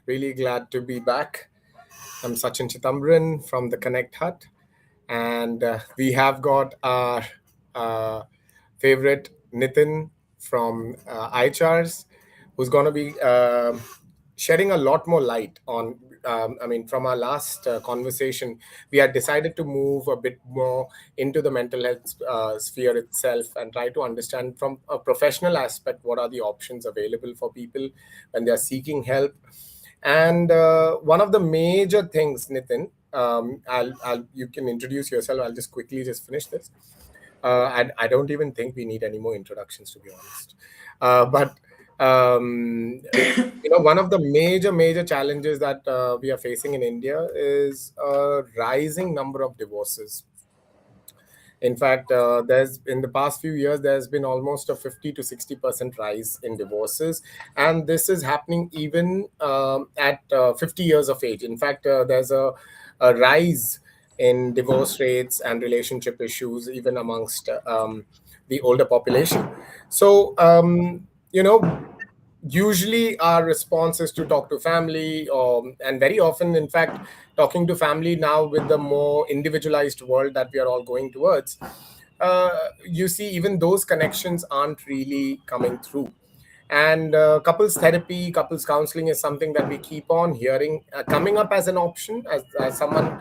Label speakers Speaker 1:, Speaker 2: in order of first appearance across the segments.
Speaker 1: Really glad to be back. I'm Sachin Chitambran from the Connect Hut, and we have got our uh, favorite Nitin from iChars, who's going to be shedding a lot more light on. From our last conversation, we had decided to move a bit more into the mental health sphere itself and try to understand from a professional aspect what are the options available for people when they are seeking help. And one of the major things, Nitin, you can introduce yourself. I'll just quickly just finish this. I don't even think we need any more introductions, to be honest. But one of the major challenges that we are facing in India is a rising number of divorces. In fact, there's in the past few years there's been almost a 50 to 60% rise in divorces, and this is happening even at 50 years of age. In fact, there's a rise in divorce rates and relationship issues even amongst the older population. So usually our response is to talk to family, and very often, in fact, talking to family now with the more individualized world that we are all going towards, you see even those connections aren't really coming through. And couples therapy, couples counseling is something that we keep on hearing coming up as an option, as someone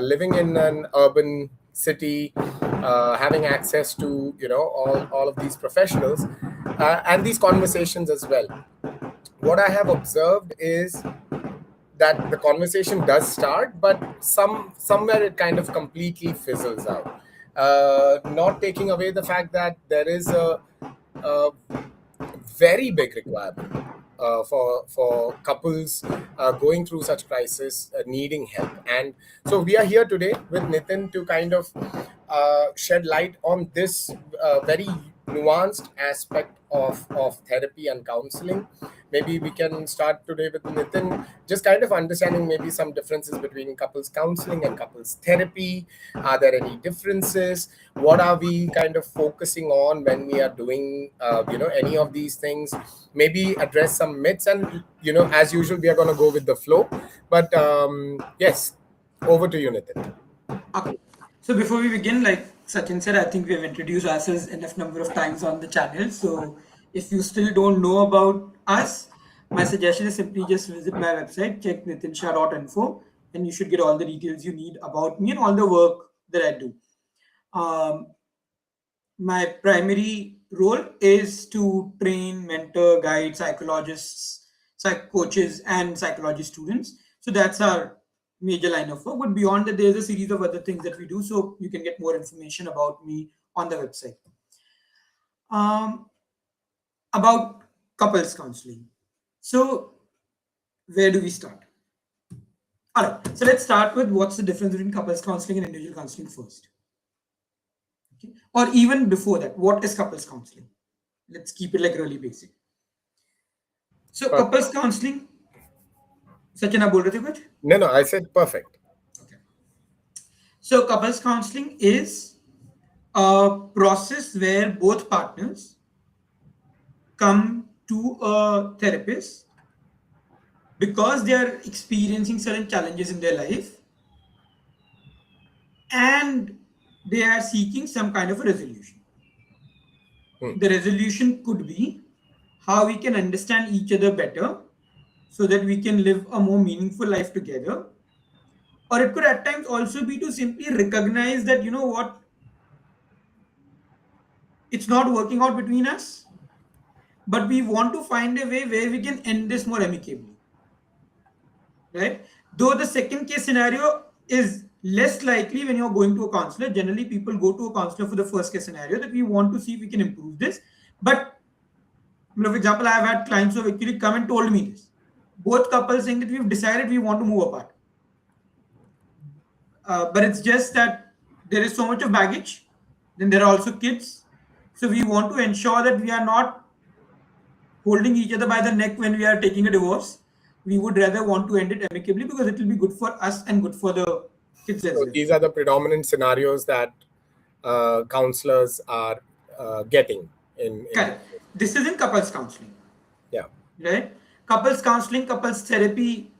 Speaker 1: living in an urban city, having access to all of these professionals and these conversations as well. What I have observed is that the conversation does start, but somewhere it kind of completely fizzles out. Not taking away the fact that there is a very big requirement for couples going through such crisis, needing help. And so we are here today with Nitin to kind of shed light on this very nuanced aspect of therapy and counseling. Maybe we can start today with Nitin, just kind of understanding maybe some differences between couples counseling and couples therapy. Are there any differences? What are we kind of focusing on when we are doing, any of these things? Maybe address some myths, and as usual, we are going to go with the flow. But yes, over to you, Nitin.
Speaker 2: Okay. So before we begin, like Sachin said, I think we have introduced ourselves enough number of times on the channel. So if you still don't know about us, my suggestion is simply just visit my website, check nitinsha.info, and you should get all the details you need about me and all the work that I do. Um, my primary role is to train, mentor, guide psychologists, coaches, and psychology students. So that's our major line of work. But beyond that, there's a series of other things that we do. So you can get more information about me on the website. Um, about couples counseling. So where do we start? All right. So let's start with what's the difference between couples counseling and individual counseling first. Okay. Or even before that, what is couples counseling? Let's keep it like really basic. So couples counseling. Sachin, आप बोल रहे थे कुछ?
Speaker 1: No, I said perfect.
Speaker 2: Okay. So couples counseling is a process where both partners come to a therapist because they are experiencing certain challenges in their life and they are seeking some kind of a resolution. The resolution could be how we can understand each other better so that we can live a more meaningful life together. Or it could at times also be to simply recognize that, you know what, it's not working out between us, but we want to find a way where we can end this more amicably. Right? Though the second case scenario is less likely when you're going to a counselor. Generally, people go to a counselor for the first case scenario that we want to see if we can improve this. But, for example, I have had clients who have actually come and told me this. Both couples saying that we've decided we want to move apart. But it's just that there is so much of baggage. Then there are also kids. So we want to ensure that we are not holding each other by the neck when we are taking a divorce. We would rather want to end it amicably because it will be good for us and good for the kids as well.
Speaker 1: These are the predominant scenarios that counselors are getting in.
Speaker 2: Correct. This is in couples counseling.
Speaker 1: Yeah.
Speaker 2: Right? couples counseling, couples therapy,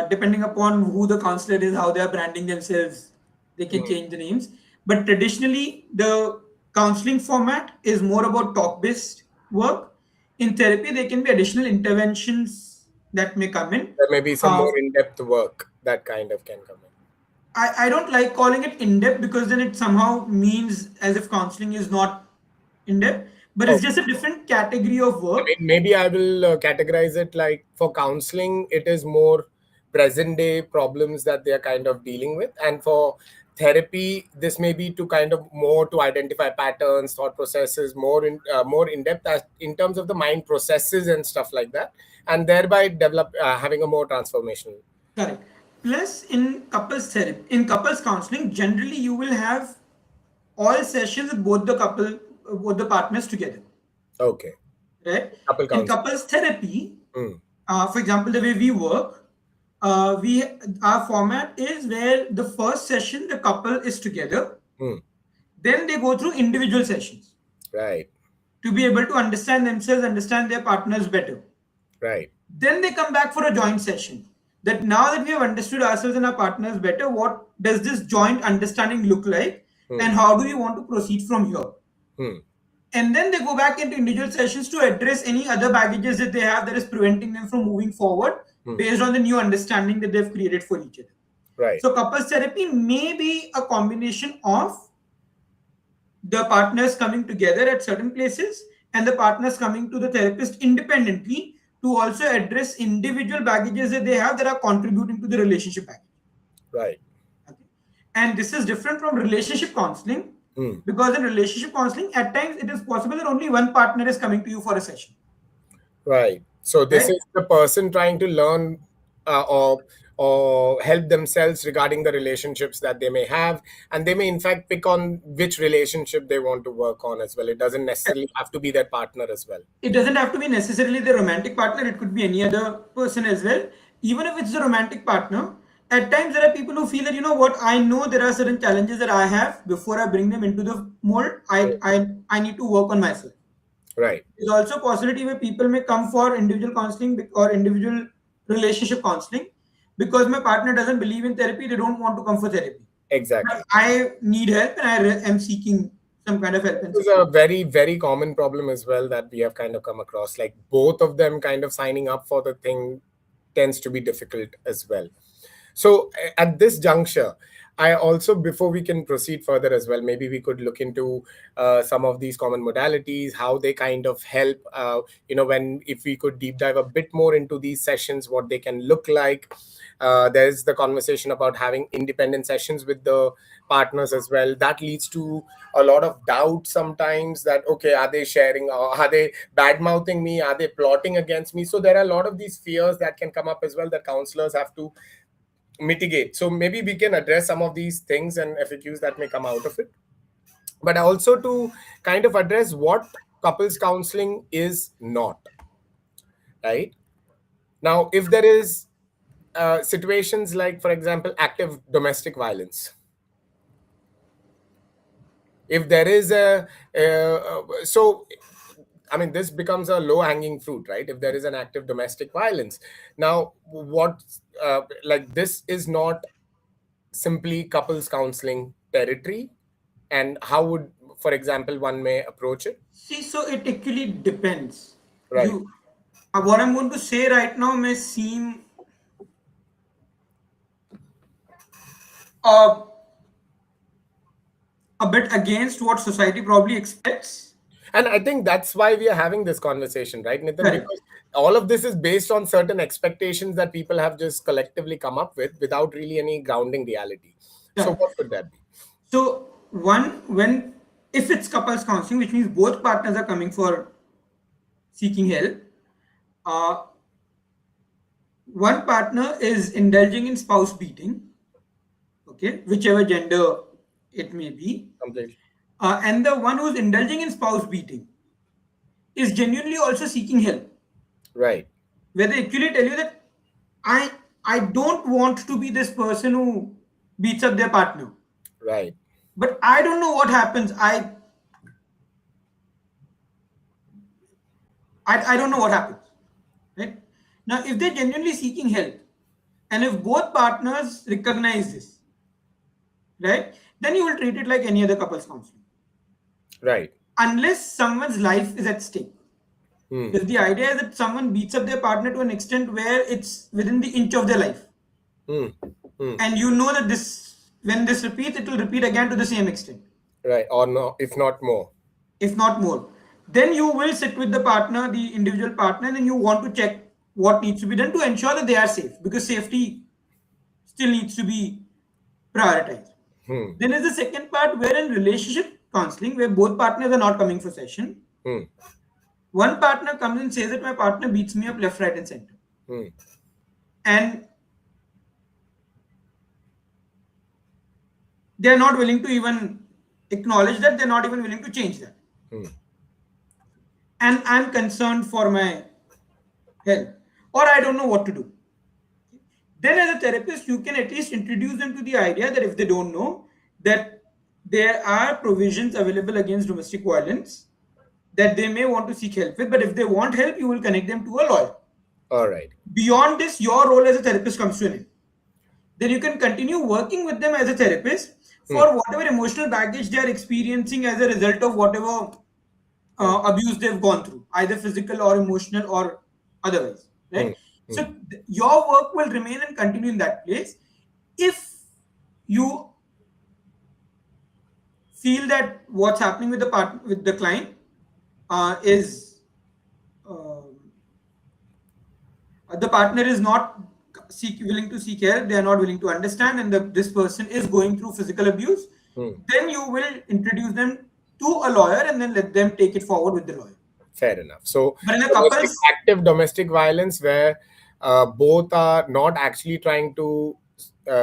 Speaker 2: depending upon who the counselor is, how they are branding themselves, they can change the names. But traditionally, the counseling format is more about talk based work. In therapy, there can be additional interventions that may come in.
Speaker 1: There may be some
Speaker 2: Uh,
Speaker 1: more in-depth work that kind of can come in.
Speaker 2: I don't like calling it in depth because then it somehow means as if counseling is not in depth, but it's
Speaker 1: Okay.
Speaker 2: just a different category of
Speaker 1: I
Speaker 2: work.
Speaker 1: mean, maybe I will categorize it like for counseling, it is more present day problems that they are kind of dealing with. And for therapy, this may be to kind of more to identify patterns, thought processes, more in depth as, in terms of the mind processes and stuff like that, and thereby develop having a more transformational.
Speaker 2: Correct. Plus, in couples therapy, in couples counseling, generally you will have all sessions with both the partners together,
Speaker 1: Okay.
Speaker 2: right?
Speaker 1: Couple
Speaker 2: In
Speaker 1: counseling.
Speaker 2: couples therapy,
Speaker 1: Hmm.
Speaker 2: for example, the way we work, we our format is where the first session the couple is together,
Speaker 1: Hmm.
Speaker 2: then they go through individual sessions
Speaker 1: Right.
Speaker 2: to be able to understand themselves, understand their partners better.
Speaker 1: Right.
Speaker 2: Then they come back for a joint session. That now that we have understood ourselves and our partners better, what does this joint understanding look like,
Speaker 1: Hmm.
Speaker 2: and how do we want to proceed from here?
Speaker 1: Hmm.
Speaker 2: And then they go back into individual sessions to address any other baggages that they have that is preventing them from moving forward
Speaker 1: Hmm.
Speaker 2: based on the new understanding that they've created for each other.
Speaker 1: Right.
Speaker 2: So, couples therapy may be a combination of the partners coming together at certain places and the partners coming to the therapist independently to also address individual baggages that they have that are contributing to the relationship baggage.
Speaker 1: Right.
Speaker 2: Okay? And this is different from relationship counseling
Speaker 1: Hmm.
Speaker 2: because in relationship counseling, at times it is possible that only one partner is coming to you for a session.
Speaker 1: Right. So this
Speaker 2: Right?
Speaker 1: is the person trying to learn or help themselves regarding the relationships that they may have, and they may in fact pick on which relationship they want to work on as well. It doesn't necessarily have to be their partner as well.
Speaker 2: It doesn't have to be necessarily the romantic partner, it could be any other person as well. Even if it's the romantic partner, at times there are people who feel that, you know what, I know there are certain challenges that I have. Before I bring them into the mold, I need to work on myself.
Speaker 1: Right.
Speaker 2: There's also a possibility where people may come for individual counseling or individual relationship counseling because my partner doesn't believe in therapy, they don't want to come for therapy, but
Speaker 1: Exactly.
Speaker 2: I need help and am seeking some kind of help and
Speaker 1: This is
Speaker 2: support.
Speaker 1: a very, very common problem as well that we have kind of come across. Like both of them kind of signing up for the thing tends to be difficult as well. So at this juncture, I also, before we can proceed further as well, maybe we could look into some of these common modalities, how they kind of help. When if we could deep dive a bit more into these sessions, what they can look like. There's the conversation about having independent sessions with the partners as well. That leads to a lot of doubt sometimes that okay, are they sharing or are they bad mouthing me? Are they plotting against me? So there are a lot of these fears that can come up as well that counselors have to mitigate. So maybe we can address some of these things and FAQs that may come out of it, but also to kind of address what couples counseling is not. Right now, if there is situations like, for example, active domestic violence, if there is so I mean, this becomes a low hanging fruit, right? If there is an active domestic violence, now what like this is not simply couples counseling territory, and how would, for example, one may approach it?
Speaker 2: See, so it actually depends.
Speaker 1: Right.
Speaker 2: You, what I'm going to say right now may seem uh, a bit against what society probably expects.
Speaker 1: And I think that's why we are having this conversation, right, Nitin?
Speaker 2: Correct.
Speaker 1: Because all of this is based on certain expectations that people have just collectively come up with without really any grounding reality. So
Speaker 2: Correct.
Speaker 1: what could that be?
Speaker 2: So one, when if it's couples counseling, which means both partners are coming for seeking help, uh, one partner is indulging in spouse beating, okay, whichever gender it may be,
Speaker 1: Completely.
Speaker 2: and the one who's indulging in spouse beating is genuinely also seeking help,
Speaker 1: Right.
Speaker 2: where they actually tell you that I I don't want to be this person who beats up their partner,
Speaker 1: Right.
Speaker 2: but I don't know what happens. I don't know what happens. Right Now, if they're genuinely seeking help, and if both partners recognize this, right, then you will treat it like any other couples counseling,
Speaker 1: Right.
Speaker 2: unless someone's life is at stake.
Speaker 1: Hmm.
Speaker 2: If the idea is that someone beats up their partner to an extent where it's within the inch of their life,
Speaker 1: Hmm. Hmm.
Speaker 2: and you know that this, when this repeats, it will repeat again to the same extent,
Speaker 1: Right. Or no, if not more.
Speaker 2: if not more, then you will sit with the partner, the individual partner, and you want to check what needs to be done to ensure that they are safe, because safety still needs to be prioritized.
Speaker 1: Hmm.
Speaker 2: Then is the second part, where in relationship counseling, where both partners are not coming for session.
Speaker 1: Hmm.
Speaker 2: One partner comes and says that my partner beats me up left, right, and center.
Speaker 1: Hmm.
Speaker 2: And they're not willing to even acknowledge that, they're not even willing to change that.
Speaker 1: Hmm.
Speaker 2: And I'm concerned for my health, or I don't know what to do. Then, as a therapist, you can at least introduce them to the idea that if they don't know, that there are provisions available against domestic violence that they may want to seek help with. But if they want help, you will connect them to a lawyer.
Speaker 1: All right.
Speaker 2: Beyond this, your role as a therapist comes to an end. Then you can continue working with them as a therapist for whatever emotional baggage they are experiencing as a result of whatever abuse they've gone through, either physical or emotional or otherwise.
Speaker 1: Hmm.
Speaker 2: Right? So your work will remain and continue in that place. If you feel that what's happening with the with the client is the partner is not willing to seek help, they are not willing to understand, and this person is going through physical abuse, then you will introduce them to a lawyer and then let them take it forward with the lawyer.
Speaker 1: Fair enough. So
Speaker 2: But in a couple's
Speaker 1: active domestic violence where both are not actually trying to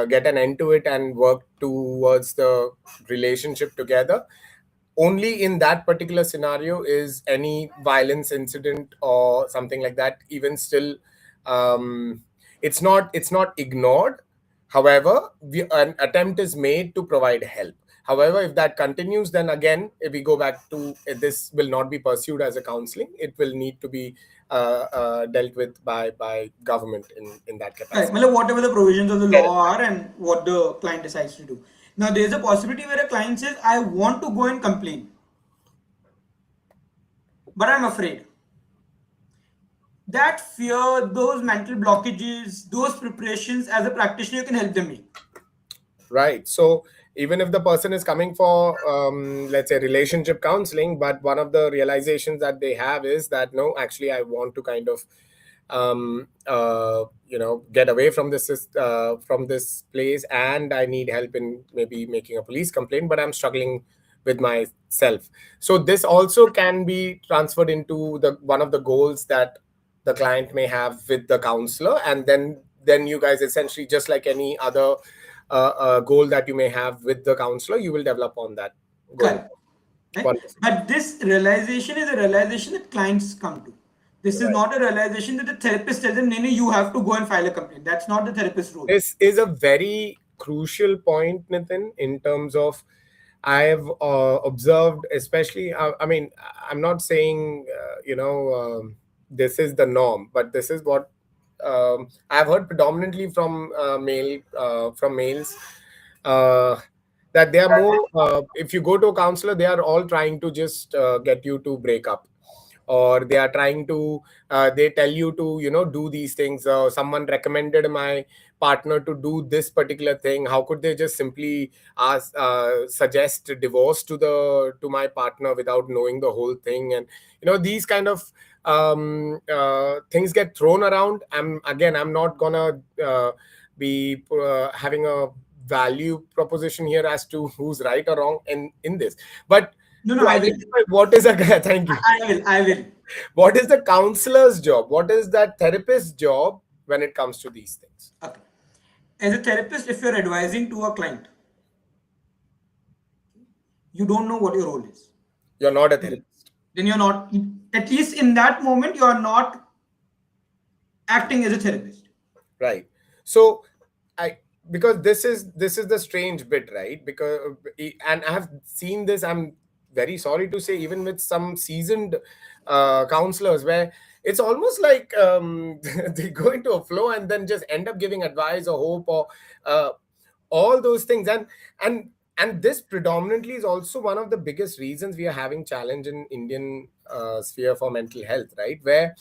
Speaker 1: get an end to it and work towards the relationship together. Only in that particular scenario is any violence incident or something like that even still it's not ignored. However, an attempt is made to provide help. However, if that continues, then again, if we go back to this, will not be pursued as a counseling. It will need to be dealt with by government in that
Speaker 2: right,
Speaker 1: capacity.
Speaker 2: whatever the provisions of the law are and what the client decides to do. Now, there is a possibility where a client says, I want to go and complain, but I'm afraid. That fear, those mental blockages, those preparations, as a practitioner, you can help them make.
Speaker 1: Right. So even if the person is coming for, let's say, relationship counseling, but one of the realizations that they have is that, no, actually, I want to kind of, get away from this place, and I need help in maybe making a police complaint, but I'm struggling with myself. So this also can be transferred into the one of the goals that the client may have with the counselor, and then you guys essentially, just like any other goal that you may have with the counselor, you will develop on that going.
Speaker 2: Correct. Right?
Speaker 1: Wonderful.
Speaker 2: But this realization is a realization that clients come to. This is
Speaker 1: Right.
Speaker 2: not a realization that the therapist tells them, no, you have to go and file a complaint. That's not the therapist's role.
Speaker 1: This is a very crucial point, Nitin, in terms of I have observed, especially, I mean, I'm not saying, this is the norm, but this is what I've heard predominantly from males, uh, that they are more, if you go to a counselor, they are all trying to just get you to break up, or they are trying to they tell you to do these things. Someone recommended my partner to do this particular thing. How could they just simply suggest divorce to my partner without knowing the whole thing? And these kind of things get thrown around. I'm not gonna be having a value proposition here as to who's right or wrong in this, but
Speaker 2: No,
Speaker 1: to
Speaker 2: I will.
Speaker 1: identify what is a thank you.
Speaker 2: I will.
Speaker 1: What is the counselor's job? What is that therapist's job when it comes to these things?
Speaker 2: Okay. As a therapist, if you're advising to a client, you don't know what your role is.
Speaker 1: You're not a therapist.
Speaker 2: Then you're not, at least in that moment, you are not acting as a therapist.
Speaker 1: Right. So I because this is the strange bit, right? Because and I have seen this, I'm very sorry to say, even with some seasoned counselors, where it's almost like they go into a flow and then just end up giving advice or hope or uh, all those things. And this predominantly is also one of the biggest reasons we are having challenge in Indian sphere for mental health, right? Where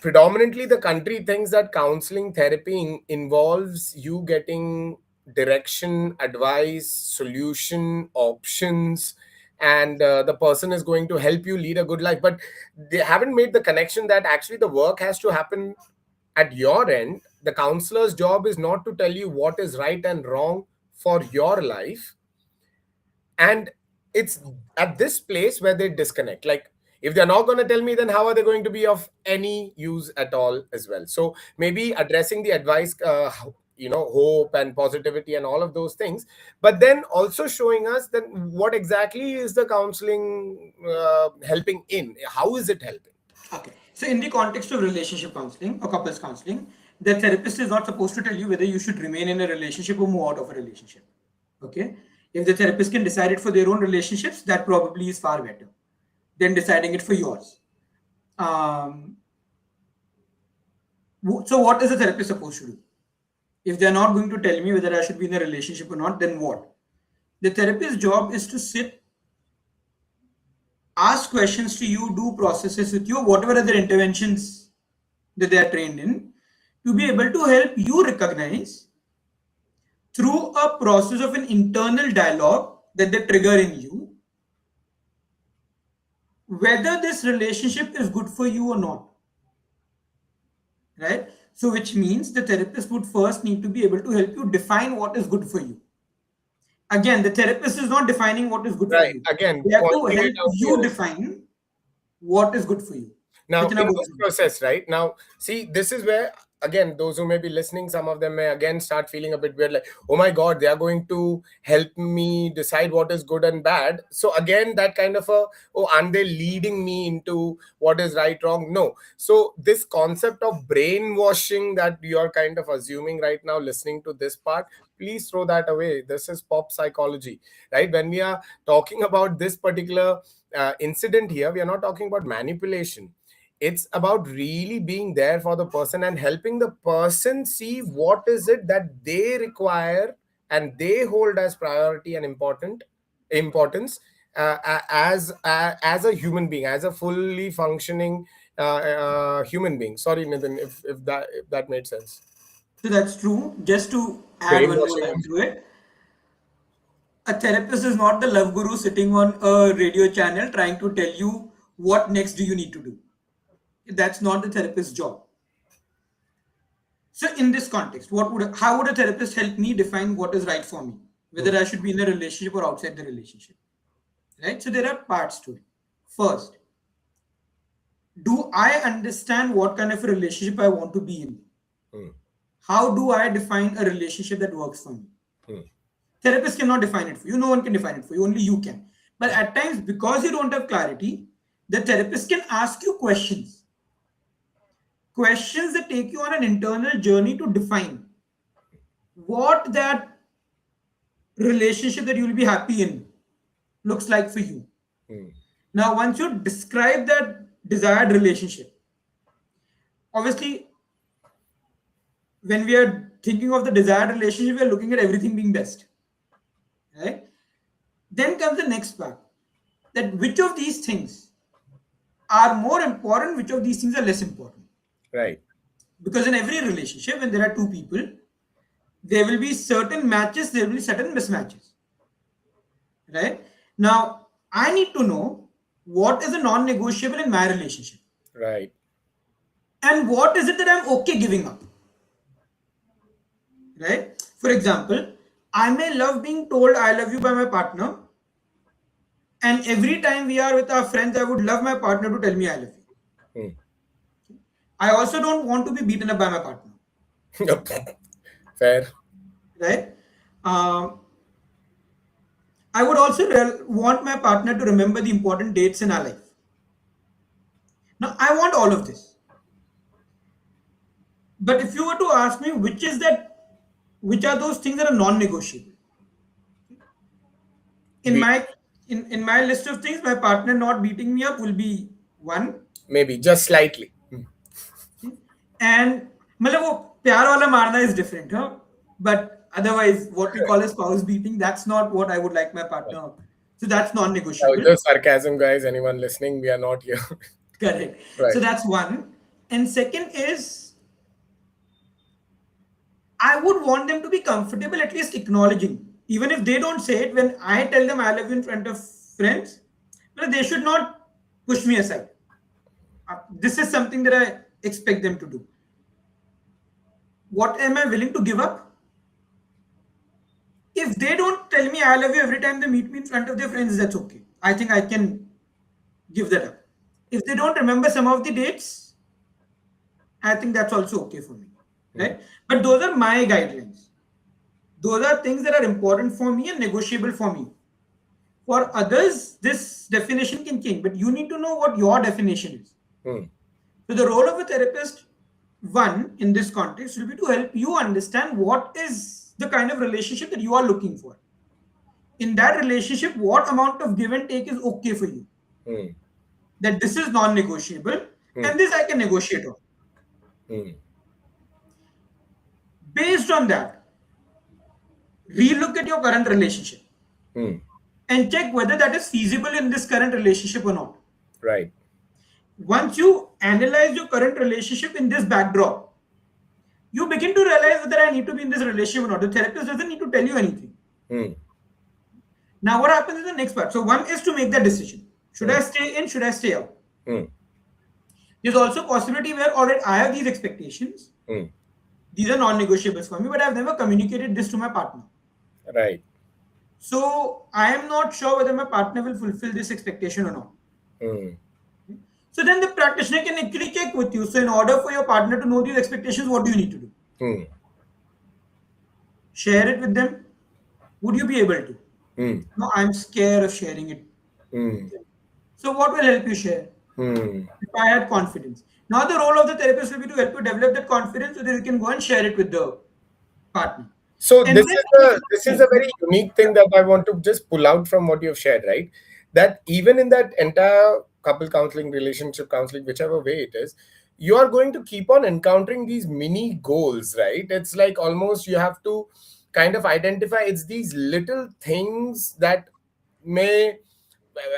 Speaker 1: predominantly the country thinks that counseling therapy involves you getting direction, advice, solution, options, and the person is going to help you lead a good life. But they haven't made the connection that actually the work has to happen at your end. The counselor's job is not to tell you what is right and wrong for your life. And it's at this place where they disconnect. Like, if they're not going to tell me, then how are they going to be of any use at all as well? So maybe addressing the advice, hope and positivity and all of those things, but then also showing us then what exactly is the counseling helping in, how is it helping?
Speaker 2: Okay. So in the context of relationship counseling or couples counseling, the therapist is not supposed to tell you whether you should remain in a relationship or move out of a relationship. Okay. If the therapist can decide it for their own relationships, that probably is far better than deciding it for yours. So what is the therapist supposed to do? If they're not going to tell me whether I should be in a relationship or not, then what? The therapist's job is to sit, ask questions to you, do processes with you, whatever other interventions that they are trained in, to be able to help you recognize through a process of an internal dialogue that they trigger in you, whether this relationship is good for you or not. Right? So, which means the therapist would first need to be able to help you define what is good for you. Again, the therapist is not defining what is good for
Speaker 1: Right.
Speaker 2: you.
Speaker 1: Again,
Speaker 2: They have to
Speaker 1: pointing
Speaker 2: help
Speaker 1: it out
Speaker 2: you
Speaker 1: to
Speaker 2: define what is good for you.
Speaker 1: now
Speaker 2: Kitna
Speaker 1: in
Speaker 2: good
Speaker 1: this
Speaker 2: for you.
Speaker 1: process, right? Now, see, this is where again those who may be listening, some of them may again start feeling a bit weird, like, oh my god, they are going to help me decide what is good and bad. So again, that kind of a, oh, aren't they leading me into what is right, wrong? No. So this concept of brainwashing that you're kind of assuming right now listening to this part, please throw that away. This is pop psychology, right? When we are talking about this particular incident here, we are not talking about manipulation. It's about really being there for the person and helping the person see what is it that they require and they hold as priority and importance as a human being, as a fully functioning human being. Sorry, Nitin, if that made sense.
Speaker 2: So that's true. Just to add one more
Speaker 1: Brainwashing
Speaker 2: line
Speaker 1: them.
Speaker 2: to it, a therapist is not the love guru sitting on a radio channel trying to tell you what next do you need to do. That's not the therapist's job. So in this context, how would a therapist help me define what is right for me,
Speaker 1: Hmm.
Speaker 2: whether I should be in a relationship or outside the relationship? Right? So there are parts to it. First, do I understand what kind of a relationship I want to be in?
Speaker 1: Hmm.
Speaker 2: How do I define a relationship that works for me?
Speaker 1: Hmm.
Speaker 2: Therapist cannot define it for you. No one can define it for you. Only you can. But at times, because you don't have clarity, the therapist can ask you questions. Questions that take you on an internal journey to define what that relationship that you will be happy in looks like for you.
Speaker 1: Hmm.
Speaker 2: Now, once you describe that desired relationship, obviously, when we are thinking of the desired relationship, we are looking at everything being best. Right? Then comes the next part, that which of these things are more important, which of these things are less important.
Speaker 1: Right.
Speaker 2: Because in every relationship, when there are two people, there will be certain matches, there will be certain mismatches. Right? Now, I need to know what is a non-negotiable in my relationship.
Speaker 1: Right.
Speaker 2: And what is it that I'm okay giving up. Right? For example, I may love being told I love you by my partner, and every time we are with our friends, I would love my partner to tell me I love you.
Speaker 1: Hmm.
Speaker 2: I also don't want to be beaten up by my partner.
Speaker 1: Fair.
Speaker 2: Right? I would also want my partner to remember the important dates in our life. Now, I want all of this. But if you were to ask me which are those things that are non-negotiable? In
Speaker 1: We
Speaker 2: my in my list of things, my partner not beating me up will be one.
Speaker 1: maybe just slightly.
Speaker 2: And मतलब वो प्यार वाला मारना is different, huh? But otherwise, what we call a spouse beating, that's not what I would like my partner. So that's non-negotiable.
Speaker 1: Just sarcasm, guys. Anyone listening, we are not here.
Speaker 2: Correct.
Speaker 1: Right.
Speaker 2: So that's one. And second is, I would want them to be comfortable at least acknowledging, even if they don't say it. When I tell them I love you in front of friends, well, they should not push me aside. This is something that I expect them to do. What am I willing to give up? If they don't tell me I love you every time they meet me in front of their friends, that's okay. I think I can give that up. If they don't remember some of the dates, I think that's also okay for me. Right? But those are my guidelines. Those are things that are important for me and negotiable for me. For others, this definition can change, but you need to know what your definition is. So the role of a therapist, one, in this context, will be to help you understand what is the kind of relationship that you are looking for. In that relationship, what amount of give and take is okay for you? That this is non-negotiable, and this I can negotiate on. Based on that, relook at your current relationship and check whether that is feasible in this current relationship or not.
Speaker 1: Right.
Speaker 2: Once you analyze your current relationship in this backdrop, you begin to realize whether I need to be in this relationship or not. The therapist doesn't need to tell you anything. Now, what happens in the next part? So, one is to make that decision. Should I stay in? Should I stay out? There's also a possibility where, all right, I have these expectations. These are non-negotiables for me, but I've never communicated this to my partner.
Speaker 1: Right.
Speaker 2: So, I am not sure whether my partner will fulfill this expectation or not. So then the practitioner can actually check with you. So in order for your partner to know these expectations, what do you need to do? Share it with them. Would you be able to? No, I'm scared of sharing it. So what will help you share? If I had confidence. Now the role of the therapist will be to help you develop that confidence so that you can go and share it with the partner.
Speaker 1: So this is a very unique thing that I want to just pull out from what you've shared, right? That even in that entire couple counseling, relationship counseling, whichever way it is, you are going to keep on encountering these mini goals, right? It's like almost you have to kind of identify, it's these little things that may,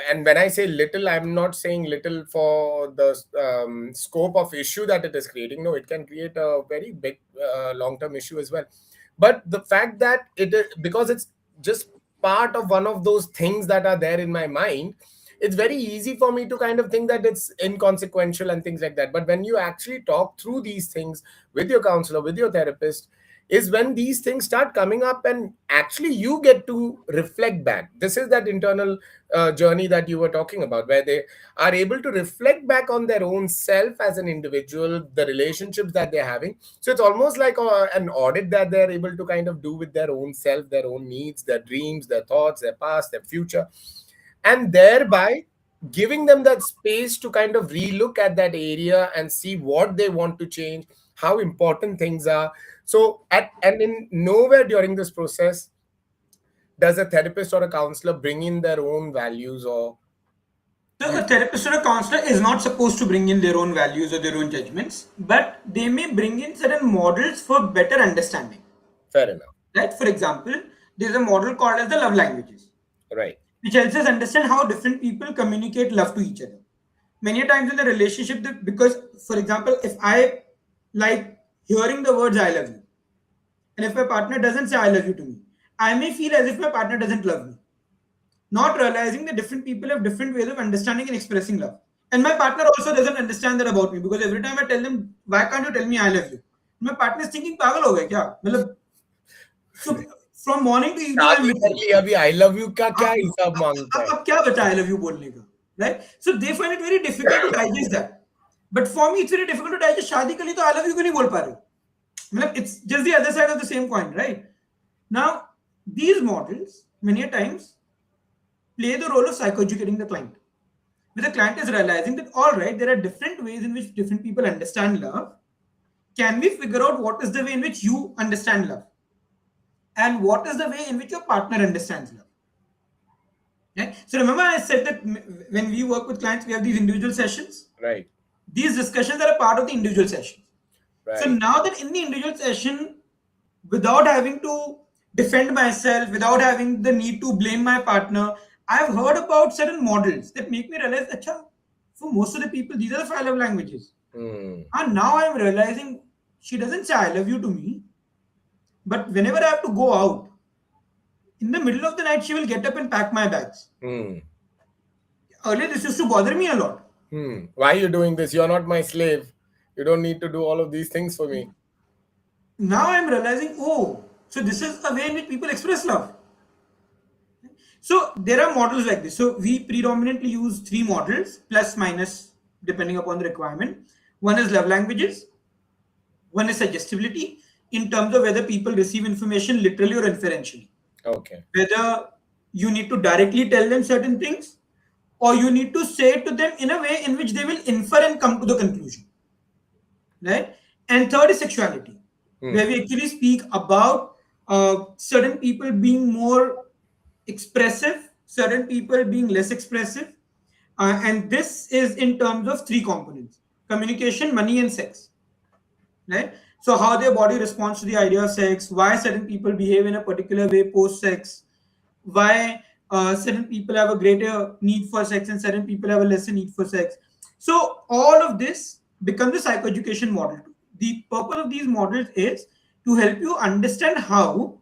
Speaker 1: and when I say little, I'm not saying little for the scope of issue that it is creating. No, it can create a very big long-term issue as well. But the fact that it is, because it's just part of one of those things that are there in my mind, it's very easy for me to kind of think that it's inconsequential and things like that. But when you actually talk through these things with your counselor, with your therapist, is when these things start coming up and actually you get to reflect back. This is that internal journey that you were talking about, where they are able to reflect back on their own self as an individual, the relationships that they're having. So it's almost like an audit that they're able to kind of do with their own self, their own needs, their dreams, their thoughts, their past, their future, and thereby giving them that space to kind of relook at that area and see what they want to change, how important things are. So and in nowhere during this process does a therapist or a counselor bring in their own values or...
Speaker 2: So a therapist or a counselor is not supposed to bring in their own values or their own judgments, but they may bring in certain models for better understanding.
Speaker 1: Fair enough.
Speaker 2: Right? For example, there's a model called as the love languages.
Speaker 1: Right.
Speaker 2: Which helps us understand how different people communicate love to each other. Many times in the relationship, because, for example, if I like hearing the words I love you, and if my partner doesn't say I love you to me, I may feel as if my partner doesn't love me. Not realizing that different people have different ways of understanding and expressing love. And my partner also doesn't understand that about me, because every time I tell them, why can't you tell me I love you? My partner is thinking, pagal ho gaya kya? Matlab, so from morning to evening, I'm with you.
Speaker 1: अभी I love you का क्या हिसाब मांगता है?
Speaker 2: अब क्या बचा I love you बोलने का? Right? So they find it very difficult to digest that. But for me, it's very difficult to digest. शादी के लिए तो I love you क्यों नहीं बोल पा रहे हो? मतलब it's just the other side of the same coin, right? Now, these models many times play the role of psychoeducating the client. Where the client is realizing that, all right, there are different ways in which different people understand love. Can we figure out what is the way in which you understand love? And what is the way in which your partner understands love? Right? So remember I said that when we work with clients, we have these individual sessions.
Speaker 1: Right.
Speaker 2: These discussions are a part of the individual session. So
Speaker 1: Right.
Speaker 2: now that in the individual session, without having to defend myself, without having the need to blame my partner, I've heard about certain models that make me realize, Acha, for most of the people, these are the five love languages.
Speaker 1: Hmm.
Speaker 2: And now I'm realizing she doesn't say I love you to me, but whenever I have to go out, in the middle of the night, she will get up and pack my bags.
Speaker 1: Hmm.
Speaker 2: Earlier, this used to bother me a lot.
Speaker 1: Why are you doing this? You're not my slave. You don't need to do all of these things for me.
Speaker 2: Now I'm realizing, oh, so this is a way in which people express love. So there are models like this. So we predominantly use three models, plus minus, depending upon the requirement. One is love languages. One is suggestibility, in terms of whether people receive information literally or inferentially.
Speaker 1: Okay.
Speaker 2: Whether you need to directly tell them certain things, or you need to say it to them in a way in which they will infer and come to the conclusion. Right? And third is sexuality, where we actually speak about certain people being more expressive, certain people being less expressive. And this is in terms of three components: communication, money, and sex. Right? So, how their body responds to the idea of sex, why certain people behave in a particular way post sex, why certain people have a greater need for sex and certain people have a lesser need for sex. So all of this becomes a psychoeducation model. The purpose of these models is to help you understand how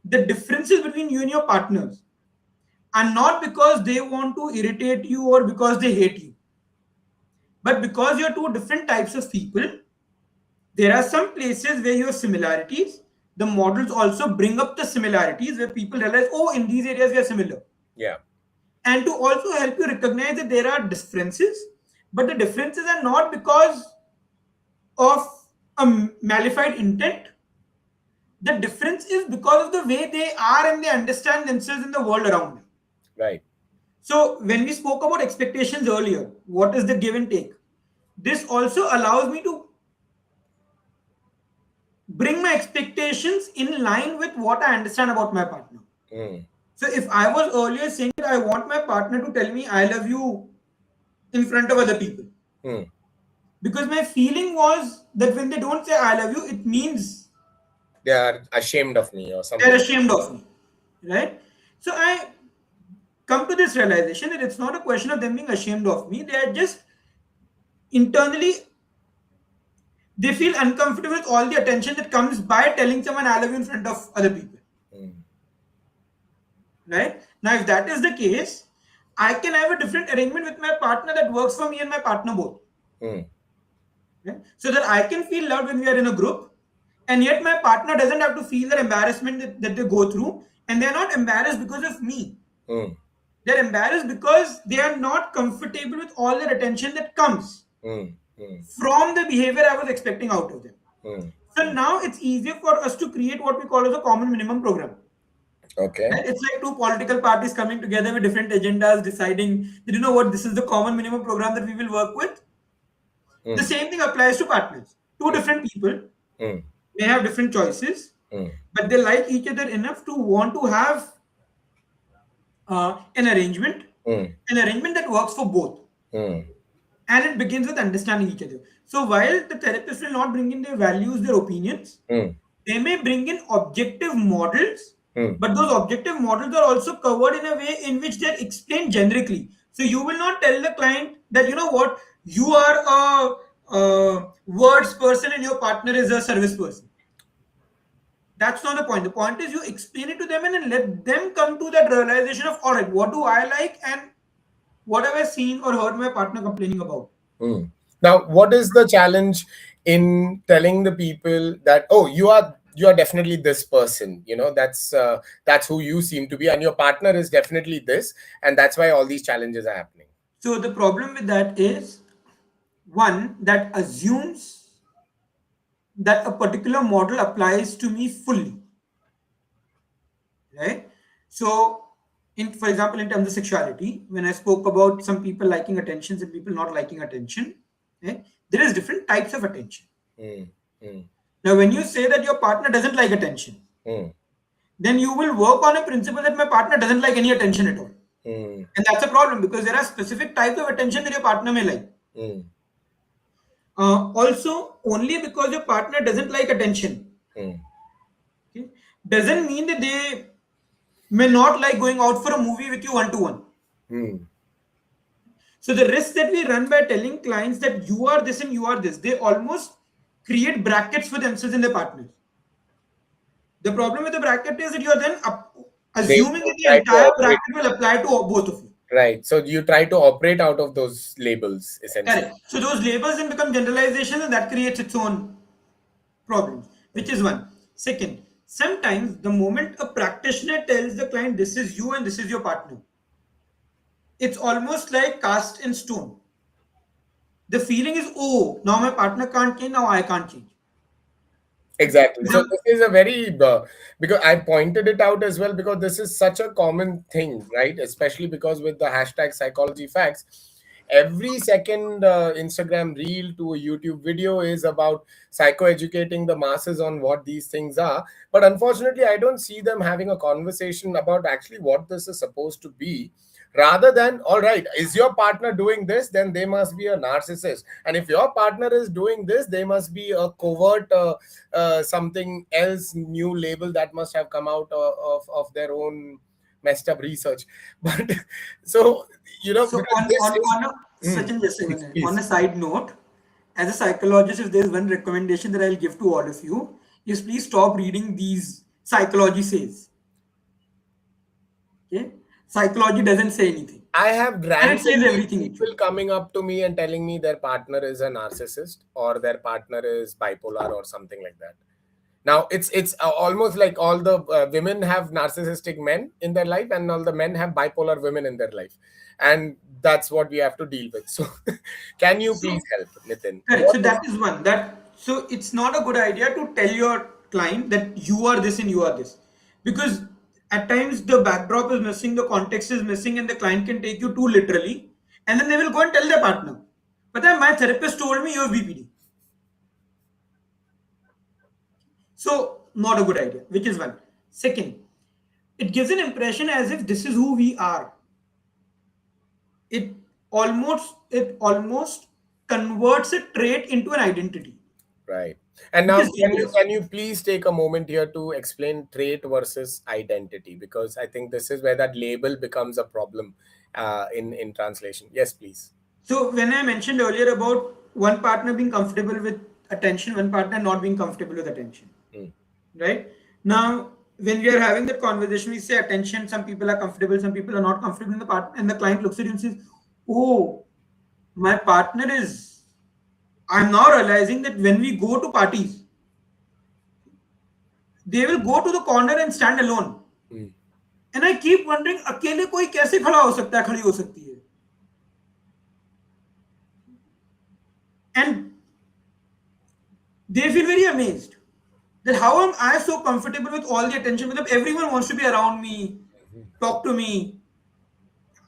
Speaker 2: the differences between you and your partners are not because they want to irritate you or because they hate you, but because you're two different types of people. There are some places where you have similarities. The models also bring up the similarities where people realize, oh, in these areas we are similar.
Speaker 1: Yeah.
Speaker 2: And to also help you recognize that there are differences, but the differences are not because of a malified intent. The difference is because of the way they are and they understand themselves in the world around them.
Speaker 1: Right.
Speaker 2: So when we spoke about expectations earlier, what is the give and take? This also allows me to bring my expectations in line with what I understand about my partner. So if I was earlier saying that I want my partner to tell me I love you in front of other people, because my feeling was that when they don't say I love you, it means
Speaker 1: They are ashamed of me or
Speaker 2: they're
Speaker 1: something.
Speaker 2: ashamed of me, right? So I come to this realization that it's not a question of them being ashamed of me. They are just internally, they feel uncomfortable with all the attention that comes by telling someone I love you in front of other people. Right? Now, if that is the case, I can have a different arrangement with my partner that works for me and my partner both. Okay? So that I can feel loved when we are in a group, and yet my partner doesn't have to feel the embarrassment that they go through, and they're not embarrassed because of me. They're embarrassed because they are not comfortable with all the attention that comes from the behavior I was expecting out of them. So now it's easier for us to create what we call as a common minimum program.
Speaker 1: Okay.
Speaker 2: Right? It's like two political parties coming together with different agendas, deciding that, you know what, this is the common minimum program that we will work with. The same thing applies to partners. Two different people may have different choices, but they like each other enough to want to have an arrangement that works for both. And it begins with understanding each other. So while the therapist will not bring in their values, their opinions, they may bring in objective models, but those objective models are also covered in a way in which they're explained generically. So you will not tell the client that, you know what, you are a words person and your partner is a service person. That's not the point. The point is you explain it to them and then let them come to that realization of, all right, what do I like and what have I seen or heard my partner complaining about?
Speaker 1: Now, what is the challenge in telling the people that, oh, you are definitely this person, that's who you seem to be, and your partner is definitely this, and that's why all these challenges are happening?
Speaker 2: So the problem with that is, one, that assumes that a particular model applies to me fully, right? So for example, in terms of sexuality, when I spoke about some people liking attention, some people not liking attention, right? There is different types of attention. Now when you say that your partner doesn't like attention, then you will work on a principle that my partner doesn't like any attention at all.
Speaker 1: Hmm.
Speaker 2: And that's a problem because there are specific types of attention that your partner may like.
Speaker 1: Hmm.
Speaker 2: Also, only because your partner doesn't like attention,
Speaker 1: Hmm.
Speaker 2: okay, doesn't mean that they may not like going out for a movie with you one to one.
Speaker 1: Hmm.
Speaker 2: So the risk that we run by telling clients that you are this and you are this, they almost create brackets for themselves and their partners. The problem with the bracket is that you are then
Speaker 1: They
Speaker 2: assuming that the
Speaker 1: try to
Speaker 2: entire
Speaker 1: operate.
Speaker 2: bracket will apply to both of you.
Speaker 1: Right. So you try to operate out of those labels, essentially.
Speaker 2: Correct. So those labels then become generalizations, and that creates its own problems, which is one. Second, sometimes the moment a practitioner tells the client, this is you and this is your partner, it's almost like cast in stone. The feeling is, oh, now my partner can't change, now I can't change.
Speaker 1: Exactly. So this is a very because I pointed it out as well because this is such a common thing, right? Especially because with the hashtag psychology facts, every second Instagram reel to a YouTube video is about psychoeducating the masses on what these things are. But unfortunately, I don't see them having a conversation about actually what this is supposed to be. Rather than, all right, is your partner doing this? Then they must be a narcissist. And if your partner is doing this, they must be a covert something else, new label that must have come out of their own messed up research. But so,
Speaker 2: So
Speaker 1: because this is.
Speaker 2: on a
Speaker 1: Hmm,
Speaker 2: Sachin, just a
Speaker 1: please,
Speaker 2: minute. On a
Speaker 1: please.
Speaker 2: side note, as a psychologist, if there's one recommendation that I'll give to all of you, is please stop reading these psychology says. Okay? Psychology doesn't say anything.
Speaker 1: I have
Speaker 2: And it says
Speaker 1: randomly
Speaker 2: everything
Speaker 1: people
Speaker 2: actually.
Speaker 1: coming up to me and telling me their partner is a narcissist or their partner is bipolar or something like that. Now it's almost like all the women have narcissistic men in their life and all the men have bipolar women in their life, and that's what we have to deal with. So, can you please
Speaker 2: So
Speaker 1: help, Nitin?
Speaker 2: correct.
Speaker 1: What
Speaker 2: So
Speaker 1: is.
Speaker 2: that is one. So it's not a good idea to tell your client that you are this and you are this. Because at times the backdrop is missing, the context is missing, and the client can take you too literally. And then they will go and tell their partner. But then my therapist told me you have BPD. So not a good idea, which is one. Second, it gives an impression as if this is who we are. It almost converts a trait into an identity,
Speaker 1: Right. And
Speaker 2: which
Speaker 1: now,
Speaker 2: is
Speaker 1: can you
Speaker 2: dangerous.
Speaker 1: can you please take a moment here to explain trait versus identity, because I think this is where that label becomes a problem in translation. Yes, please.
Speaker 2: So when I mentioned earlier about one partner being comfortable with attention, one partner not being comfortable with attention,
Speaker 1: Hmm.
Speaker 2: right? Now, when we are having that conversation, we say attention. Some people are comfortable, some people are not comfortable in the part, and the client looks at you and says, "Oh, my partner is." I'm now realizing that when we go to parties, they will go to the corner and stand alone.
Speaker 1: Hmm.
Speaker 2: And I keep wondering, अकेले कोई कैसे खड़ा हो सकता है, खड़ी हो सकती है? And they feel very amazed that how am I so comfortable with all the attention? Because everyone wants to be around me, talk to me.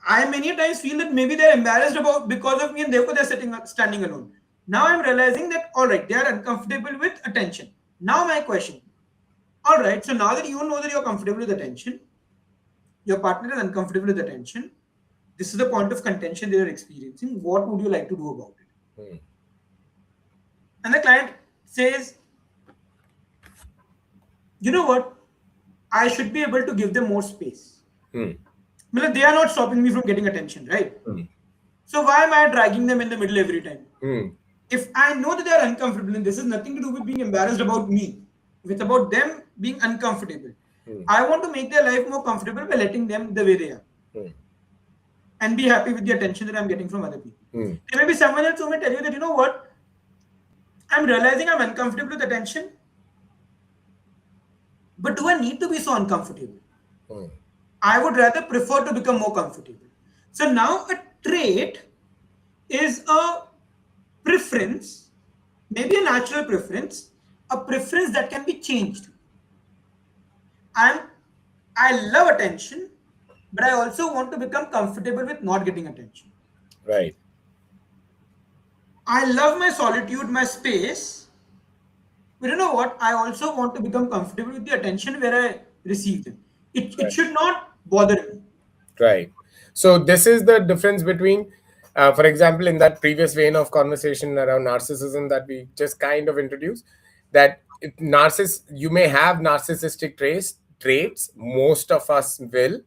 Speaker 2: I many times feel that maybe they're embarrassed about because of me, and therefore they're standing alone. Now I'm realizing that all right, they are uncomfortable with attention. Now my question, all right, so now that you know that you're comfortable with attention, your partner is uncomfortable with attention. This is the point of contention they are experiencing. What would you like to do about it?
Speaker 1: Hmm.
Speaker 2: And the client says, you know what? I should be able to give them more space.
Speaker 1: Hmm.
Speaker 2: Because they are not stopping me from getting attention, right?
Speaker 1: Hmm.
Speaker 2: So why am I dragging them in the middle every time?
Speaker 1: Hmm.
Speaker 2: If I know that they are uncomfortable, and this has nothing to do with being embarrassed about me, it's about them being uncomfortable.
Speaker 1: Hmm.
Speaker 2: I want to make their life more comfortable by letting them the way they are
Speaker 1: Hmm.
Speaker 2: and be happy with the attention that I'm getting from other people.
Speaker 1: Hmm.
Speaker 2: There may be someone else who may tell you that, you know what, I'm realizing I'm uncomfortable with attention, but do I need to be so uncomfortable?
Speaker 1: Hmm.
Speaker 2: I would rather prefer to become more comfortable. So now a trait is a preference, maybe a natural preference, a preference that can be changed. I'm I love attention, but I also want to become comfortable with not getting attention.
Speaker 1: Right.
Speaker 2: I love my solitude, my space, but you know what? I also want to become comfortable with the attention where I receive them. It
Speaker 1: Right.
Speaker 2: should not bother me.
Speaker 1: Right. So this is the difference between, for example, in that previous vein of conversation around narcissism that we just kind of introduced, that you may have narcissistic traits. Most of us will,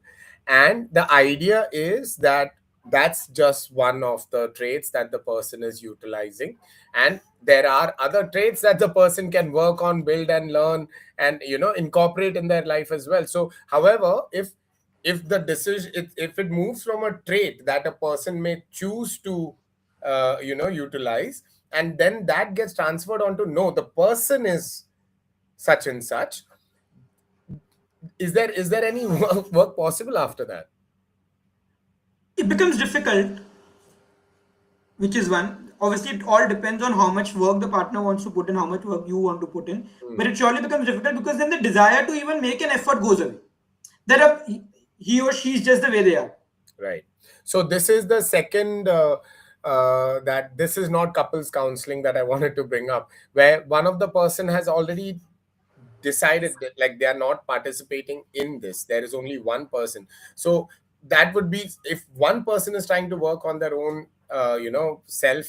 Speaker 1: and the idea is that that's just one of the traits that the person is utilizing, and there are other traits that the person can work on, build, and learn, and incorporate in their life as well. So, however, if the decision, if it moves from a trait that a person may choose to utilize, and then that gets transferred onto, no, the person is such and such, is there any work possible after that?
Speaker 2: It becomes difficult, which is one. Obviously, it all depends on how much work the partner wants to put in, how much work you want to put in. But it surely becomes difficult because then the desire to even make an effort goes away. There are he or she is just the way they are.
Speaker 1: Right. So this is the second, that this is not couples counseling that I wanted to bring up, where one of the person has already decided that, like, they are not participating in this. There is only one person. So that would be, if one person is trying to work on their own self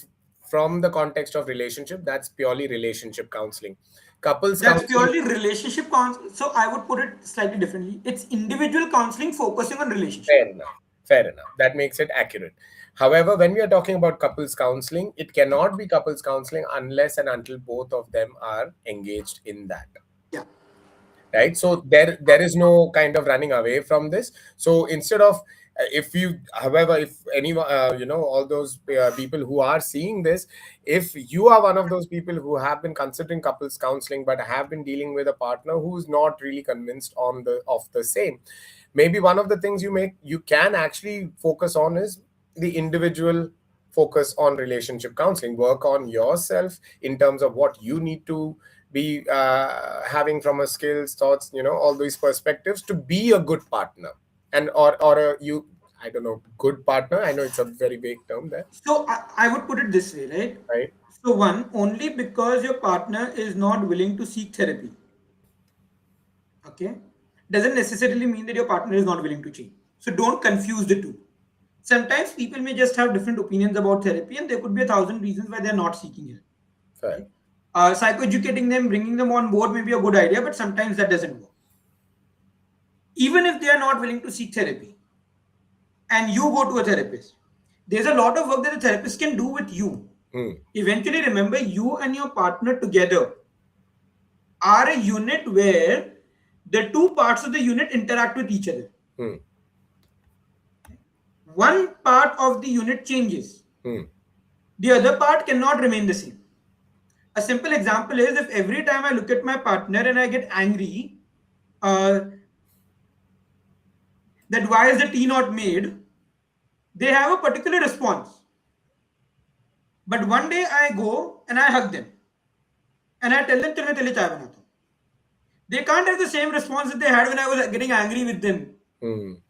Speaker 1: from the context of relationship, that's purely relationship counseling. Couples
Speaker 2: That's
Speaker 1: counseling,
Speaker 2: purely relationship counseling. So I would put it slightly differently. It's individual counseling focusing on relationship.
Speaker 1: fair enough. Fair enough. That makes it accurate. However, when we are talking about couples counseling, it cannot be couples counseling unless and until both of them are engaged in that.
Speaker 2: Yeah.
Speaker 1: Right. So there is no kind of running away from this. So instead of, if you, however, if anyone, all those people who are seeing this, if you are one of those people who have been considering couples counseling but have been dealing with a partner who's not really convinced on the same, maybe one of the things you can actually focus on is the individual focus on relationship counseling. Work on yourself in terms of what you need to be having from a skills, thoughts, all these perspectives to be a good partner, and or a, you I don't know, good partner. I know it's a very vague term there,
Speaker 2: So I would put it this way, right?
Speaker 1: right?
Speaker 2: So one, only because your partner is not willing to seek therapy, okay, doesn't necessarily mean that your partner is not willing to change. So don't confuse the two. Sometimes people may just have different opinions about therapy, and there could be 1,000 reasons why they're not seeking help.
Speaker 1: Fair.
Speaker 2: Right? Psychoeducating them, bringing them on board may be a good idea, but sometimes that doesn't work. Even if they are not willing to seek therapy, and you go to a therapist, there's a lot of work that the therapist can do with you. Eventually, remember, you and your partner together are a unit where the two parts of the unit interact with each other. One part of the unit changes. The other part cannot remain the same. A simple example is, if every time I look at my partner and I get angry, that why is the tea not made, they have a particular response. But one day I go and I hug them and I tell them, "Chal main tele chai banata hu." They can't have the same response that they had when I was getting angry with them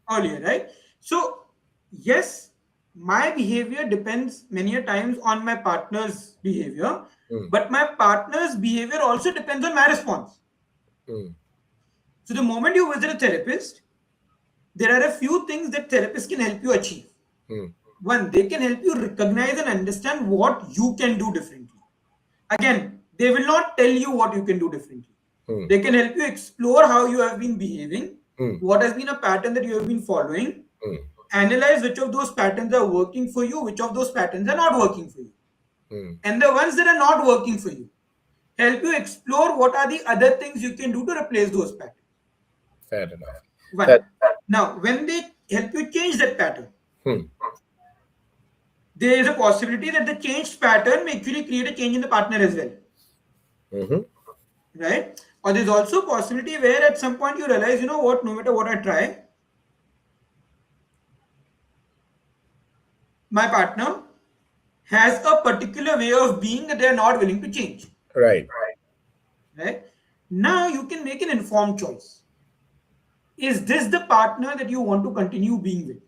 Speaker 2: earlier, right? So, yes, my behavior depends many a times on my partner's behavior, but my partner's behavior also depends on my response. So the moment you visit a therapist, there are a few things that therapists can help you achieve. One, they can help you recognize and understand what you can do differently. Again, they will not tell you what you can do differently. They can help you explore how you have been behaving, what has been a pattern that you have been following, analyze which of those patterns are working for you, which of those patterns are not working for you. And the ones that are not working for you, help you explore what are the other things you can do to replace those patterns.
Speaker 1: Fair enough.
Speaker 2: One. Now, when they help you change that pattern, there is a possibility that the changed pattern may actually create a change in the partner as well. Right? Or there's also a possibility where at some point you realize, you know what, no matter what I try, my partner has a particular way of being that they are not willing to change.
Speaker 1: Right.
Speaker 2: Right? Now you can make an informed choice. Is this the partner that you want to continue being with?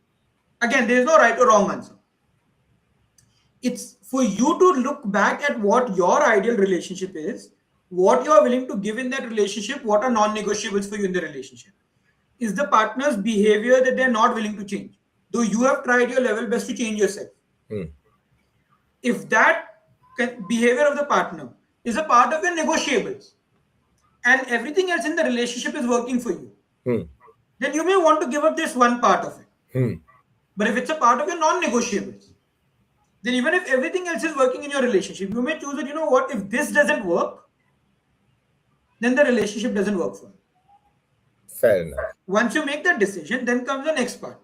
Speaker 2: Again, there is no right or wrong answer. It's for you to look back at what your ideal relationship is, what you are willing to give in that relationship, what are non-negotiables for you in the relationship. Is the partner's behavior that they're not willing to change? though you have tried your level best to change yourself. If that behavior of the partner is a part of your negotiables and everything else in the relationship is working for you, then you may want to give up this one part of it. But if it's a part of your non-negotiables, then even if everything else is working in your relationship, you may choose that, you know what, if this doesn't work, then the relationship doesn't work for you.
Speaker 1: Fair enough.
Speaker 2: Once you make that decision, then comes the next part.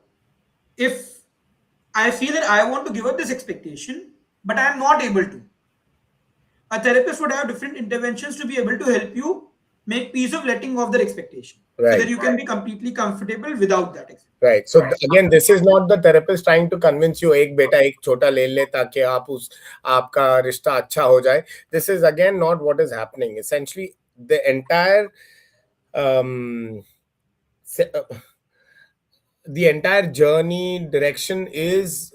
Speaker 2: If I feel that I want to give up this expectation, but I am not able to, a therapist would have different interventions to be able to help you make peace of letting off that expectation. So
Speaker 1: Right.
Speaker 2: that you can be completely comfortable without that expectation.
Speaker 1: Right. So again, this is not the therapist trying to convince you, एक बेटा एक छोटा ले ले ताकि आपका रिश्ता अच्छा हो जाए. This is again not what is happening. Essentially, the entire the entire journey direction is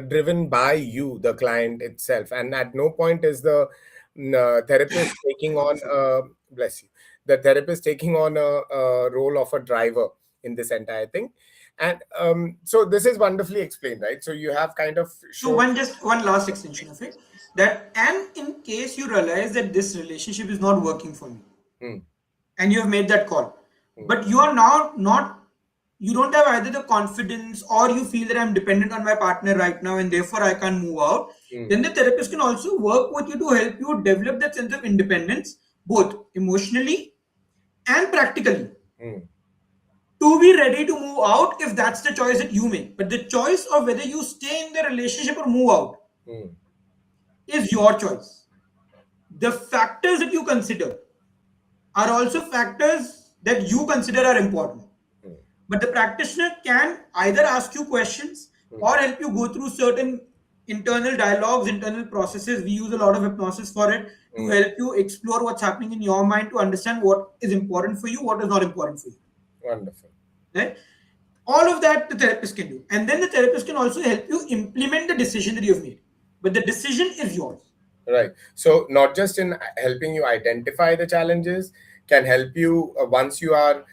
Speaker 1: driven by you, the client itself, and at no point is the therapist taking on bless you, the therapist taking on a role of a driver in this entire thing. And so this is wonderfully explained, right? So you have kind of
Speaker 2: So one last extension of it, that and in case you realize that this relationship is not working for you, and you have made that call, but you are now not, you don't have either the confidence or you feel that I'm dependent on my partner right now and therefore I can't move out, then the therapist can also work with you to help you develop that sense of independence, both emotionally and practically, to be ready to move out if that's the choice that you make. But the choice of whether you stay in the relationship or move out is your choice. The factors that you consider are also factors that you consider are important. But the practitioner can either ask you questions or help you go through certain internal dialogues, internal processes. We use a lot of hypnosis for it to help you explore what's happening in your mind, to understand what is important for you, what is not important for you.
Speaker 1: wonderful.
Speaker 2: Right? All of that the therapist can do. And then the therapist can also help you implement the decision that you've made. But the decision is yours.
Speaker 1: Right. So not just in helping you identify the challenges, can help you once you are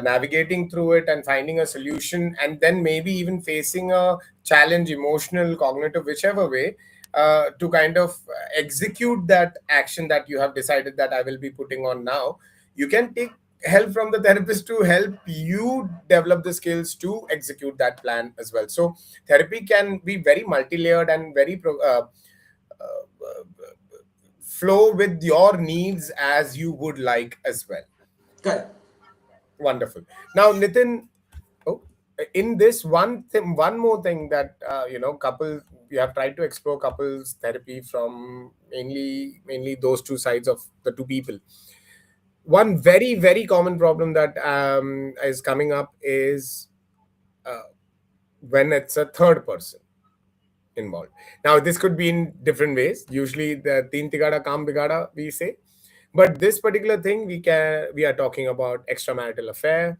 Speaker 1: navigating through it and finding a solution, and then maybe even facing a challenge, emotional, cognitive, whichever way, to kind of execute that action that you have decided that I will be putting on now. You can take help from the therapist to help you develop the skills to execute that plan as well. So therapy can be very multi-layered and very flow with your needs as you would like as well.
Speaker 2: Correct.
Speaker 1: Wonderful. Now, Nitin, in this one thing, one more thing that couples, we have tried to explore couples therapy from mainly those two sides of the two people. One very, very common problem that is coming up is when it's a third person involved. Now, this could be in different ways. Usually, the teen tigada kaam bigada we say, but this particular thing we are talking about extramarital affair.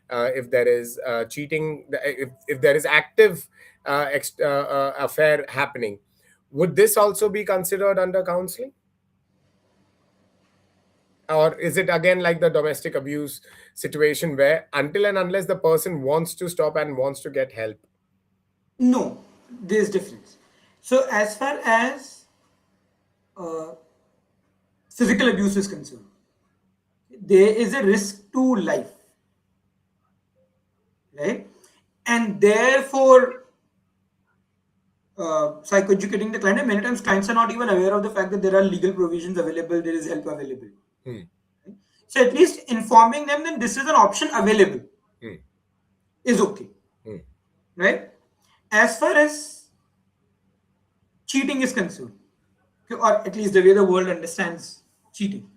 Speaker 1: If there is cheating, if there is active affair happening, would this also be considered under counseling? Or is it again like the domestic abuse situation where until and unless the person wants to stop and wants to get help?
Speaker 2: No, there's difference. So as far as physical abuse is concerned, there is a risk to life, right? And therefore, psychoeducating the client, and many times clients are not even aware of the fact that there are legal provisions available, there is help available. So at least informing them that this is an option available is okay, right? As far as cheating is concerned, or at least the way the world understands cheating,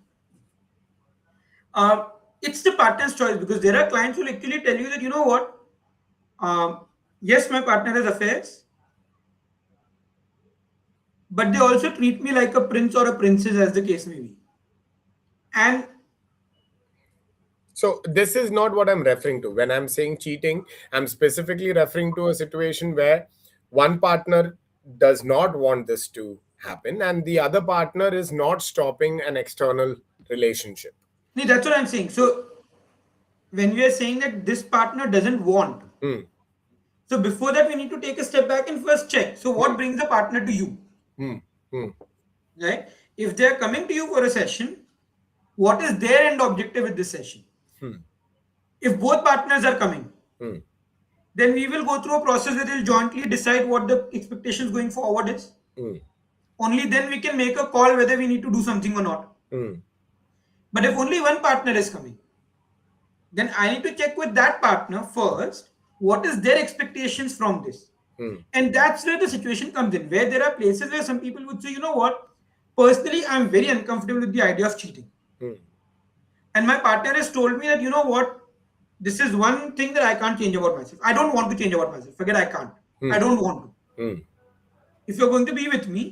Speaker 2: it's the partner's choice, because there are clients who will actually tell you that, you know what, yes, my partner has affairs, but they also treat me like a prince or a princess, as the case may be. And
Speaker 1: so this is not what I'm referring to. When I'm saying cheating, I'm specifically referring to a situation where one partner does not want this to happen and the other partner is not stopping an external relationship.
Speaker 2: no, that's what I'm saying. So when we are saying that this partner doesn't want, so So before that, we need to take a step back and first check. So what brings a partner to you,
Speaker 1: Hmm. Hmm.
Speaker 2: right? If they're coming to you for a session, what is their end objective with this session?
Speaker 1: Hmm.
Speaker 2: If both partners are coming,
Speaker 1: Hmm.
Speaker 2: then we will go through a process where we'll jointly decide what the expectations going forward is.
Speaker 1: Hmm.
Speaker 2: Only then we can make a call whether we need to do something or not.
Speaker 1: Hmm.
Speaker 2: But if only one partner is coming, then I need to check with that partner first what is their expectations from this.
Speaker 1: Hmm.
Speaker 2: And that's where the situation comes in, where there are places where some people would say, you know what, personally, I'm very uncomfortable with the idea of cheating.
Speaker 1: Hmm.
Speaker 2: And my partner has told me that, you know what, this is one thing that I can't change about myself. I don't want to change about myself. Forget I can't. I
Speaker 1: Hmm.
Speaker 2: don't want to.
Speaker 1: Hmm.
Speaker 2: If you're going to be with me,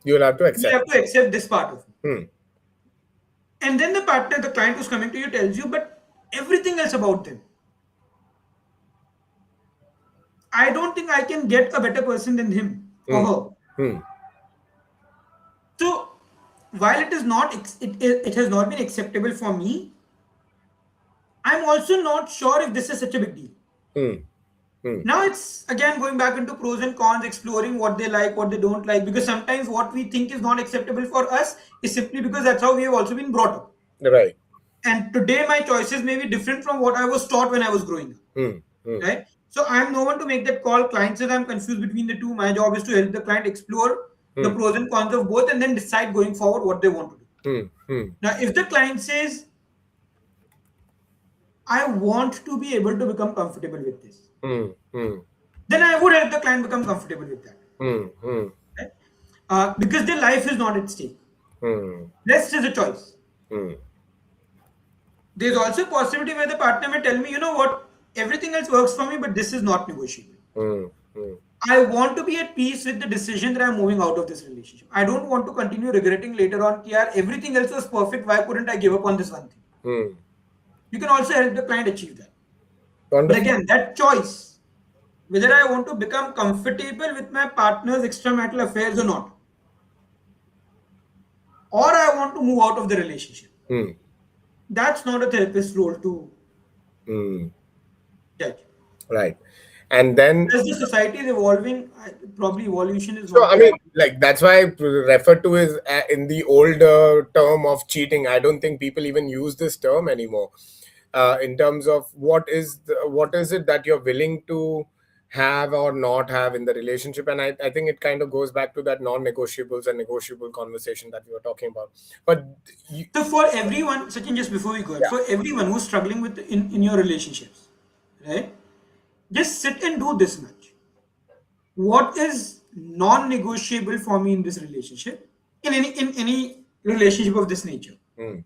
Speaker 1: You'll have to
Speaker 2: you
Speaker 1: accept.
Speaker 2: have to accept this part of me.
Speaker 1: Hmm.
Speaker 2: And then the partner, the client who's coming to you tells you, but everything else about them, I don't think I can get a better person than him or
Speaker 1: Hmm.
Speaker 2: her.
Speaker 1: Hmm.
Speaker 2: So while it is not, it has not been acceptable for me, I'm also not sure if this is such a big deal.
Speaker 1: Hmm. Hmm.
Speaker 2: Now it's again going back into pros and cons, exploring what they like, what they don't like, because sometimes what we think is not acceptable for us is simply because that's how we have also been brought up.
Speaker 1: Right.
Speaker 2: And today my choices may be different from what I was taught when I was growing up.
Speaker 1: Hmm. Hmm.
Speaker 2: Right? So I'm no one to make that call. Client says I'm confused between the two. My job is to help the client explore the
Speaker 1: Hmm.
Speaker 2: pros and cons of both and then decide going forward what they want to do.
Speaker 1: Hmm. Hmm.
Speaker 2: Now, if the client says, I want to be able to become comfortable with this,
Speaker 1: Hmm. Hmm.
Speaker 2: then I would help the client become comfortable with that.
Speaker 1: Hmm. Hmm.
Speaker 2: Right? Because their life is not at stake.
Speaker 1: Hmm.
Speaker 2: Rest is a choice.
Speaker 1: Hmm.
Speaker 2: There's also a possibility where the partner may tell me, you know what, everything else works for me, but this is not negotiable.
Speaker 1: Hmm. Hmm.
Speaker 2: I want to be at peace with the decision that I'm moving out of this relationship. I don't want to continue regretting later on, yeah, everything else was perfect. Why couldn't I give up on this one thing?
Speaker 1: Hmm.
Speaker 2: You can also help the client achieve that. But
Speaker 1: Wonderful.
Speaker 2: again, that choice, whether I want to become comfortable with my partner's extramarital affairs or not, or I want to move out of the relationship,
Speaker 1: Hmm.
Speaker 2: that's not a therapist's role to
Speaker 1: Hmm.
Speaker 2: judge.
Speaker 1: Right. And then,
Speaker 2: As the society is evolving, probably evolution is
Speaker 1: so
Speaker 2: not
Speaker 1: I
Speaker 2: the
Speaker 1: mean,
Speaker 2: right.
Speaker 1: like that's why I refer to is in the older term of cheating. I don't think people even use this term anymore. In terms of what is it that you're willing to have or not have in the relationship, and I think it kind of goes back to that non-negotiables and negotiable conversation that we were talking about. But you,
Speaker 2: So for everyone, Sachin, just before we go ahead,
Speaker 1: yeah.
Speaker 2: for everyone who's struggling with in your relationships, right? Just sit and do this much. What is non-negotiable for me in this relationship, in any relationship of this nature,
Speaker 1: Hmm.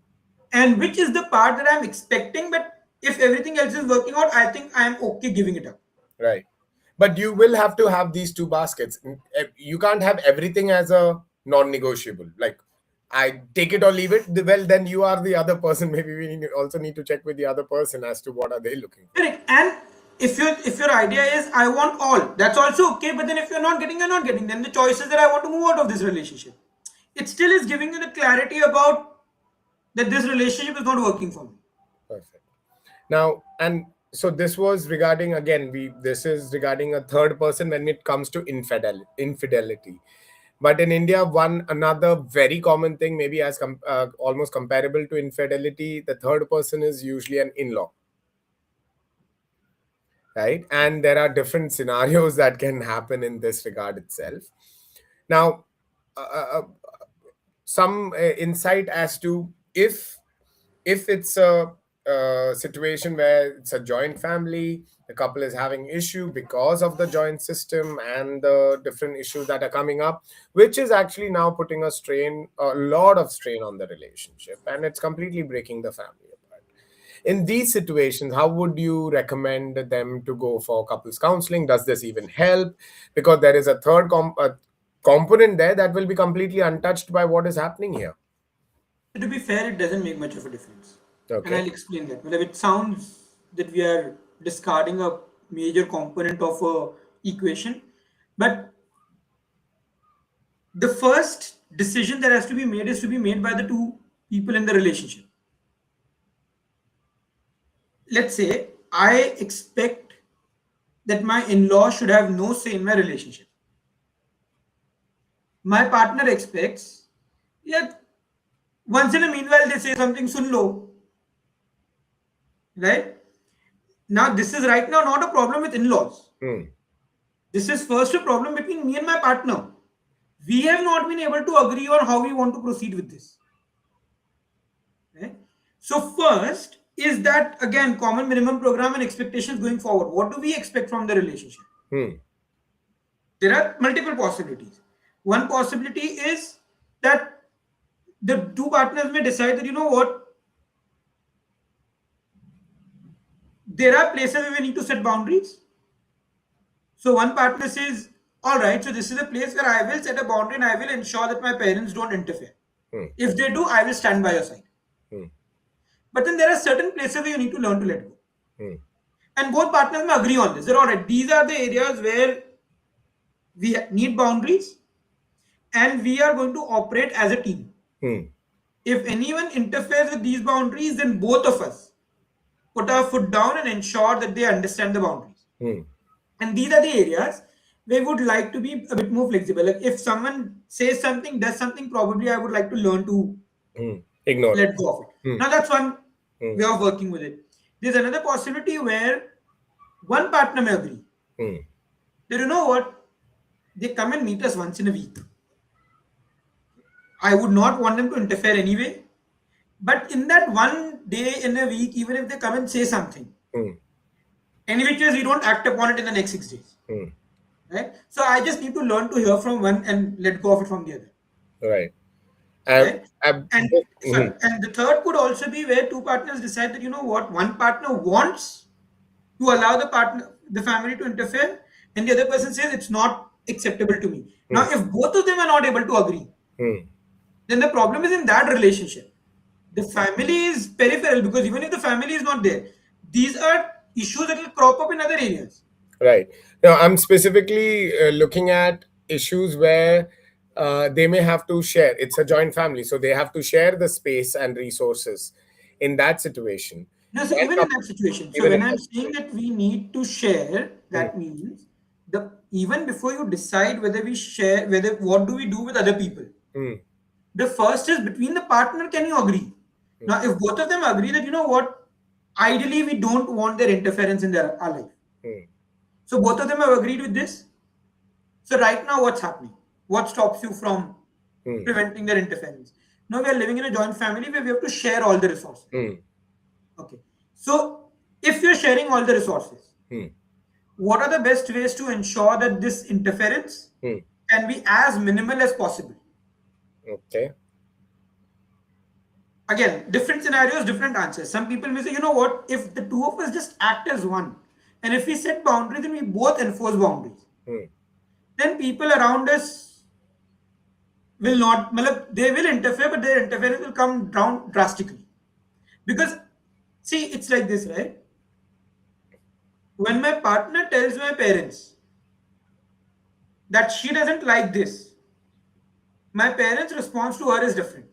Speaker 2: and which is the part that I'm expecting, but if everything else is working out, I think I'm okay giving it up.
Speaker 1: Right. But you will have to have these two baskets. You can't have everything as a non-negotiable. Like, I take it or leave it. Well, then you are the other person. Maybe we also need to check with the other person as to what are they looking for.
Speaker 2: Correct. And if your idea is I want all, that's also okay. But then if you're not getting. Then the choice is that I want to move out of this relationship. It still is giving you the clarity about that this relationship is not working for me.
Speaker 1: Perfect. Now, and so this was regarding, again, this is regarding a third person when it comes to infidelity. But in India, one another very common thing, maybe as almost comparable to infidelity, the third person is usually an in-law, right? And there are different scenarios that can happen in this regard itself. Now, uh, uh, some insight as to if it's a situation where it's a joint family, the couple is having issue because of the joint system and the different issues that are coming up, which is actually now putting a lot of strain on the relationship, and it's completely breaking the family apart. In these situations, how would you recommend them to go for couples counseling? Does this even help? Because there is a component there that will be completely untouched by what is happening here.
Speaker 2: So to be fair, it doesn't make much of a difference. And
Speaker 1: Okay.
Speaker 2: I'll explain that. Well, it sounds that we are discarding a major component of a equation, but the first decision that has to be made is to be made by the two people in the relationship. Let's say I expect that my in-law should have no say in my relationship. My partner expects, yeah, once in a meanwhile they say something, sun lo, right? Now this is right now not a problem with in-laws. This is first a problem between me and my partner. We have not been able to agree on how we want to proceed with this. Right? So first is that again common minimum program and expectations going forward. What do we expect from the relationship? There are multiple possibilities. One possibility is that the two partners may decide that, you know what, there are places where we need to set boundaries. So one partner says, all right, so this is a place where I will set a boundary and I will ensure that my parents don't interfere. If they do, I will stand by your side. But then there are certain places where you need to learn to let go. And both partners may agree on this. They're all right. These are the areas where we need boundaries and we are going to operate as a team. If anyone interferes with these boundaries, then both of us put our foot down and ensure that they understand the boundaries. And these are the areas where we would like to be a bit more flexible. Like if someone says something, does something, probably I would like to learn to
Speaker 1: Ignore
Speaker 2: let
Speaker 1: it.
Speaker 2: go of it. Now that's one way of working with it. There's another possibility where one partner may agree. That you know what? They come and meet us once in a week. I would not want them to interfere anyway. But in that one day in a week, even if they come and say something, any which ways we don't act upon it in the next 6 days. Right? So I just need to learn to hear from one and let go of it from the other.
Speaker 1: Right.
Speaker 2: Right? And the third could also be where two partners decide that, you know what, one partner wants to allow the family to interfere, and the other person says it's not acceptable to me. Now, if both of them are not able to agree, then the problem is in that relationship. The family is peripheral because even if the family is not there, these are issues that will crop up in other areas.
Speaker 1: Right. Now, I'm specifically looking at issues where they may have to share. It's a joint family, so they have to share the space and resources in that situation.
Speaker 2: No, so even in that situation, so when I'm saying that we need to share, that means even before you decide whether we share, whether what do we do with other people, the first is between the partner, can you agree? Now, if both of them agree that, you know what, ideally we don't want their interference in our life. So both of them have agreed with this. So right now, what's happening? What stops you from preventing their interference? Now we are living in a joint family where we have to share all the resources. Okay. So if you're sharing all the resources, what are the best ways to ensure that this interference can be as minimal as possible?
Speaker 1: Okay.
Speaker 2: Again, different scenarios, different answers. Some people may say, you know what, if the two of us just act as one, and if we set boundaries and we both enforce boundaries, then people around us will not, they will interfere, but their interference will come down drastically. Because, see, it's like this, right? When my partner tells my parents that she doesn't like this, my parents' response to her is different.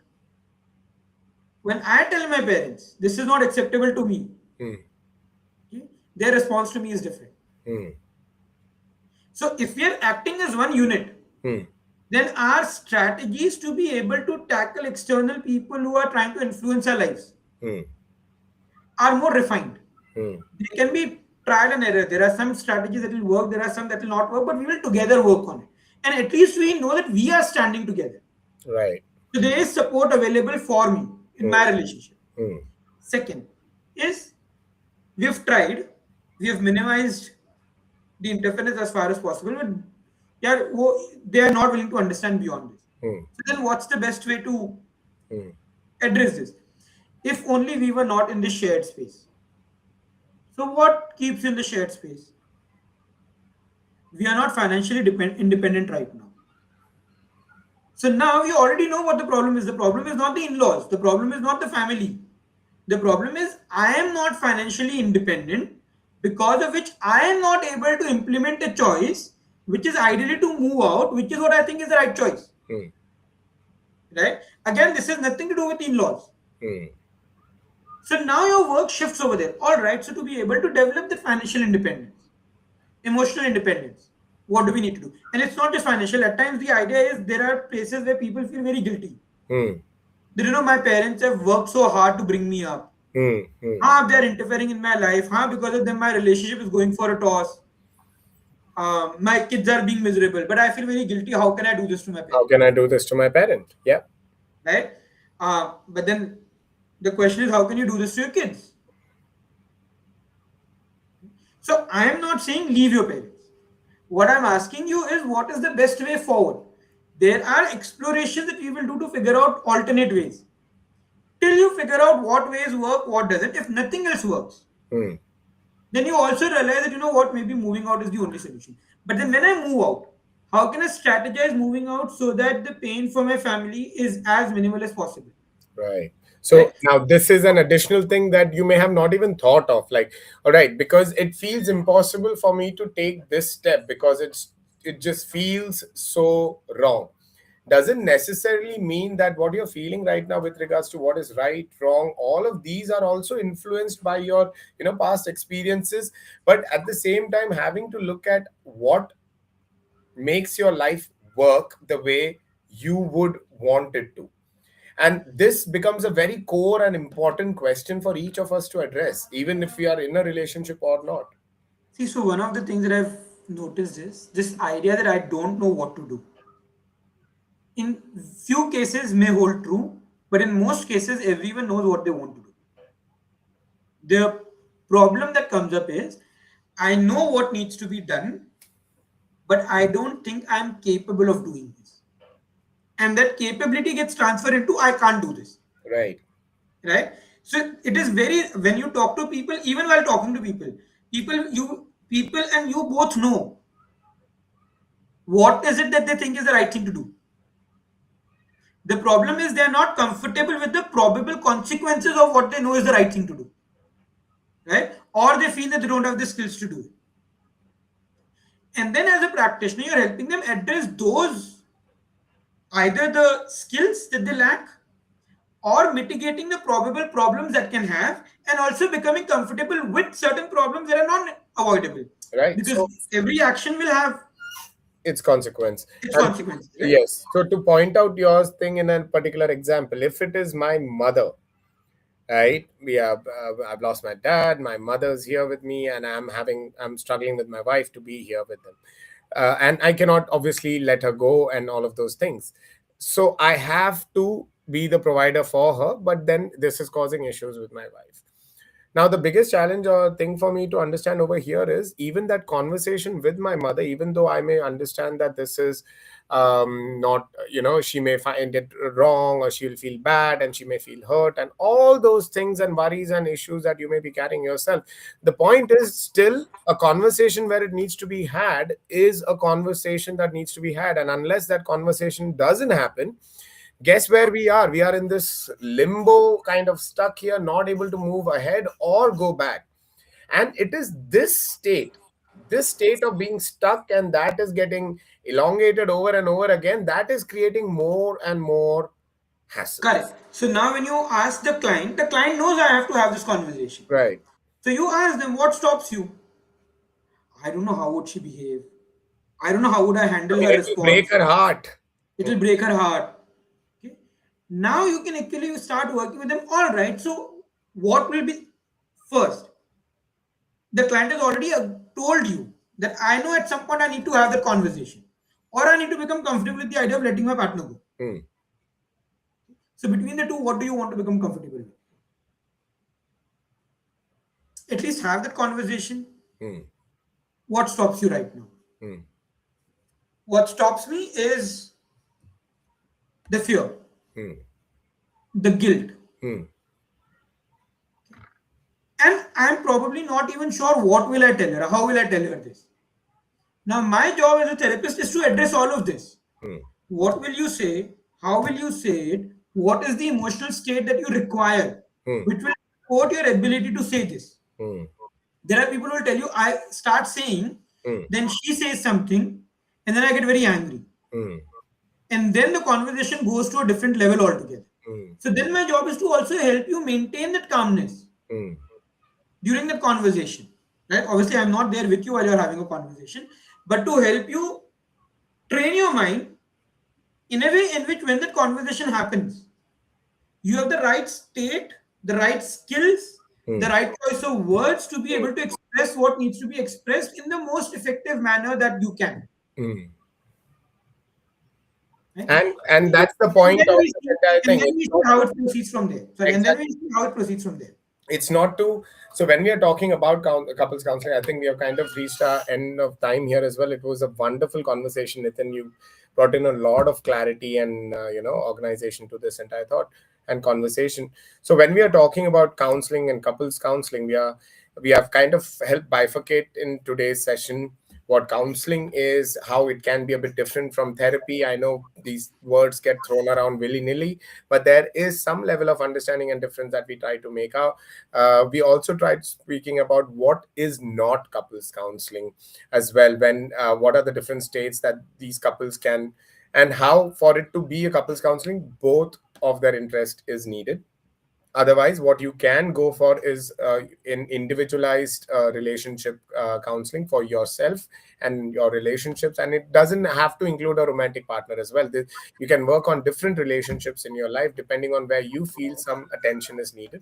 Speaker 2: When I tell my parents this is not acceptable to me, okay, their response to me is different. So if we are acting as one unit, then our strategies to be able to tackle external people who are trying to influence our lives are more refined. They can be trial and error. There are some strategies that will work, there are some that will not work, but we will together work on it. And at least we know that we are standing together.
Speaker 1: Right.
Speaker 2: So there is support available for me in my relationship. Second is we have tried, we have minimized the interference as far as possible, but they are not willing to understand beyond this. So then what's the best way to address this? If only we were not in the shared space. So what keeps you in the shared space? We are not financially independent right now. So now you already know what the problem is. The problem is not the in-laws. The problem is not the family. The problem is I am not financially independent, because of which I am not able to implement a choice which is ideally to move out, which is what I think is the right choice. Right? Again, this has nothing to do with in-laws. So now your work shifts over there. All right. So to be able to develop the financial independence, Emotional independence. What do we need to do? And it's not just financial. At times, the idea is there are places where people feel very guilty.
Speaker 1: Hmm.
Speaker 2: That, my parents have worked so hard to bring me up.
Speaker 1: Hmm. Hmm.
Speaker 2: They're interfering in my life. Because of them, my relationship is going for a toss. My kids are being miserable, but I feel very guilty. How can I do this to my
Speaker 1: How
Speaker 2: parents?
Speaker 1: can I do this to my parent? Yeah.
Speaker 2: Right? But then the question is, how can you do this to your kids? So I am not saying leave your parents. What I'm asking you is, what is the best way forward? There are explorations that we will do to figure out alternate ways. Till you figure out what ways work, what doesn't. If nothing else works,
Speaker 1: Hmm.
Speaker 2: then you also realize that, what, maybe moving out is the only solution. But then when I move out, how can I strategize moving out so that the pain for my family is as minimal as possible?
Speaker 1: Right.
Speaker 2: Right?
Speaker 1: So now this is an additional thing that you may have not even thought of. Like, all right, because it feels impossible for me to take this step because it just feels so wrong. Doesn't necessarily mean that what you're feeling right now with regards to what is right, wrong, all of these are also influenced by your, past experiences. But at the same time, having to look at what makes your life work the way you would want it to. And this becomes a very core and important question for each of us to address, even if we are in a relationship or not.
Speaker 2: See, so one of the things that I've noticed is this idea that I don't know what to do. In few cases may hold true, but in most cases, everyone knows what they want to do. The problem that comes up is, I know what needs to be done, but I don't think I'm capable of doing this. And that capability gets transferred into, I can't do this.
Speaker 1: Right.
Speaker 2: Right? So it is very, when you talk to people, even while talking to people, people and you both know what is it that they think is the right thing to do. The problem is, they are not comfortable with the probable consequences of what they know is the right thing to do. Right? Or they feel that they don't have the skills to do it. And then as a practitioner, you're helping them address those, either the skills that they lack, or mitigating the probable problems that can have, and also becoming comfortable with certain problems that are not avoidable,
Speaker 1: Right.
Speaker 2: because
Speaker 1: So
Speaker 2: every action will have
Speaker 1: its consequence.
Speaker 2: its
Speaker 1: And
Speaker 2: consequences, right?
Speaker 1: yes, so to point out your thing in a particular example, if it is my mother, right, I've lost my dad, my mother's here with me, and I'm struggling with my wife to be here with them, and I cannot obviously let her go and all of those things. So I have to be the provider for her, but then this is causing issues with my wife. Now, the biggest challenge or thing for me to understand over here is even that conversation with my mother, even though I may understand that this is not, she may find it wrong or she'll feel bad and she may feel hurt and all those things and worries and issues that you may be carrying yourself. The point is still a conversation where it needs to be had is a conversation that needs to be had. And unless that conversation doesn't happen, guess where we are? We are in this limbo kind of stuck here, not able to move ahead or go back. And it is this state of being stuck, and that is getting elongated over and over again, that is creating more and more hassles.
Speaker 2: Correct. So now when you ask the client knows I have to have this conversation.
Speaker 1: Right.
Speaker 2: So you ask them, what stops you? I don't know, how would she behave? I don't know, how would I handle her
Speaker 1: It will break
Speaker 2: response?
Speaker 1: her heart.
Speaker 2: It will break her heart. Okay. Now you can actually start working with them. All right. So what will be first? The client has already told you that I know at some point I need to have that conversation, or I need to become comfortable with the idea of letting my partner go.
Speaker 1: Hmm.
Speaker 2: So between the two, what do you want to become comfortable with? At least have that conversation.
Speaker 1: Hmm.
Speaker 2: What stops you right now?
Speaker 1: Hmm.
Speaker 2: What stops me is the fear,
Speaker 1: Hmm.
Speaker 2: the guilt.
Speaker 1: Hmm.
Speaker 2: And I'm probably not even sure what will I tell her, how will I tell her this. Now my job as a therapist is to address all of this.
Speaker 1: Hmm.
Speaker 2: What will you say? How will you say it? What is the emotional state that you require,
Speaker 1: Hmm.
Speaker 2: which will support your ability to say this?
Speaker 1: Hmm.
Speaker 2: There are people who will tell you, I start saying,
Speaker 1: Hmm.
Speaker 2: then she says something, and then I get very angry.
Speaker 1: Hmm.
Speaker 2: And then the conversation goes to a different level altogether.
Speaker 1: Hmm.
Speaker 2: So then my job is to also help you maintain that calmness
Speaker 1: Hmm.
Speaker 2: during that conversation. right? Obviously, I'm not there with you while you're having a conversation, but to help you train your mind in a way in which when that conversation happens, you have the right state, the right skills, the
Speaker 1: Hmm.
Speaker 2: right choice of words to be able to express what needs to be expressed in the most effective manner that you can.
Speaker 1: Hmm.
Speaker 2: Right?
Speaker 1: And that's the
Speaker 2: And
Speaker 1: point
Speaker 2: then
Speaker 1: of
Speaker 2: we
Speaker 1: the
Speaker 2: see,
Speaker 1: entire
Speaker 2: and
Speaker 1: thing.
Speaker 2: then
Speaker 1: It's
Speaker 2: we see
Speaker 1: not
Speaker 2: how it proceeds from there. Sorry, and then we
Speaker 1: exactly.
Speaker 2: see how it proceeds from there.
Speaker 1: It's not to. So when we are talking about couples counseling, I think we have kind of reached our end of time here as well. It was a wonderful conversation, Nitin. You brought in a lot of clarity and organization to this entire thought and conversation. So when we are talking about counseling and couples counseling, we have kind of helped bifurcate in today's session what counseling is, how it can be a bit different from therapy. I know these words get thrown around willy nilly, but there is some level of understanding and difference that we try to make out. We also tried speaking about what is not couples counseling as well. When what are the different states that these couples can, and how for it to be a couples counseling, both of their interest is needed. Otherwise, what you can go for is in individualized relationship counseling for yourself and your relationships, and it doesn't have to include a romantic partner as well. You can work on different relationships in your life depending on where you feel some attention is needed.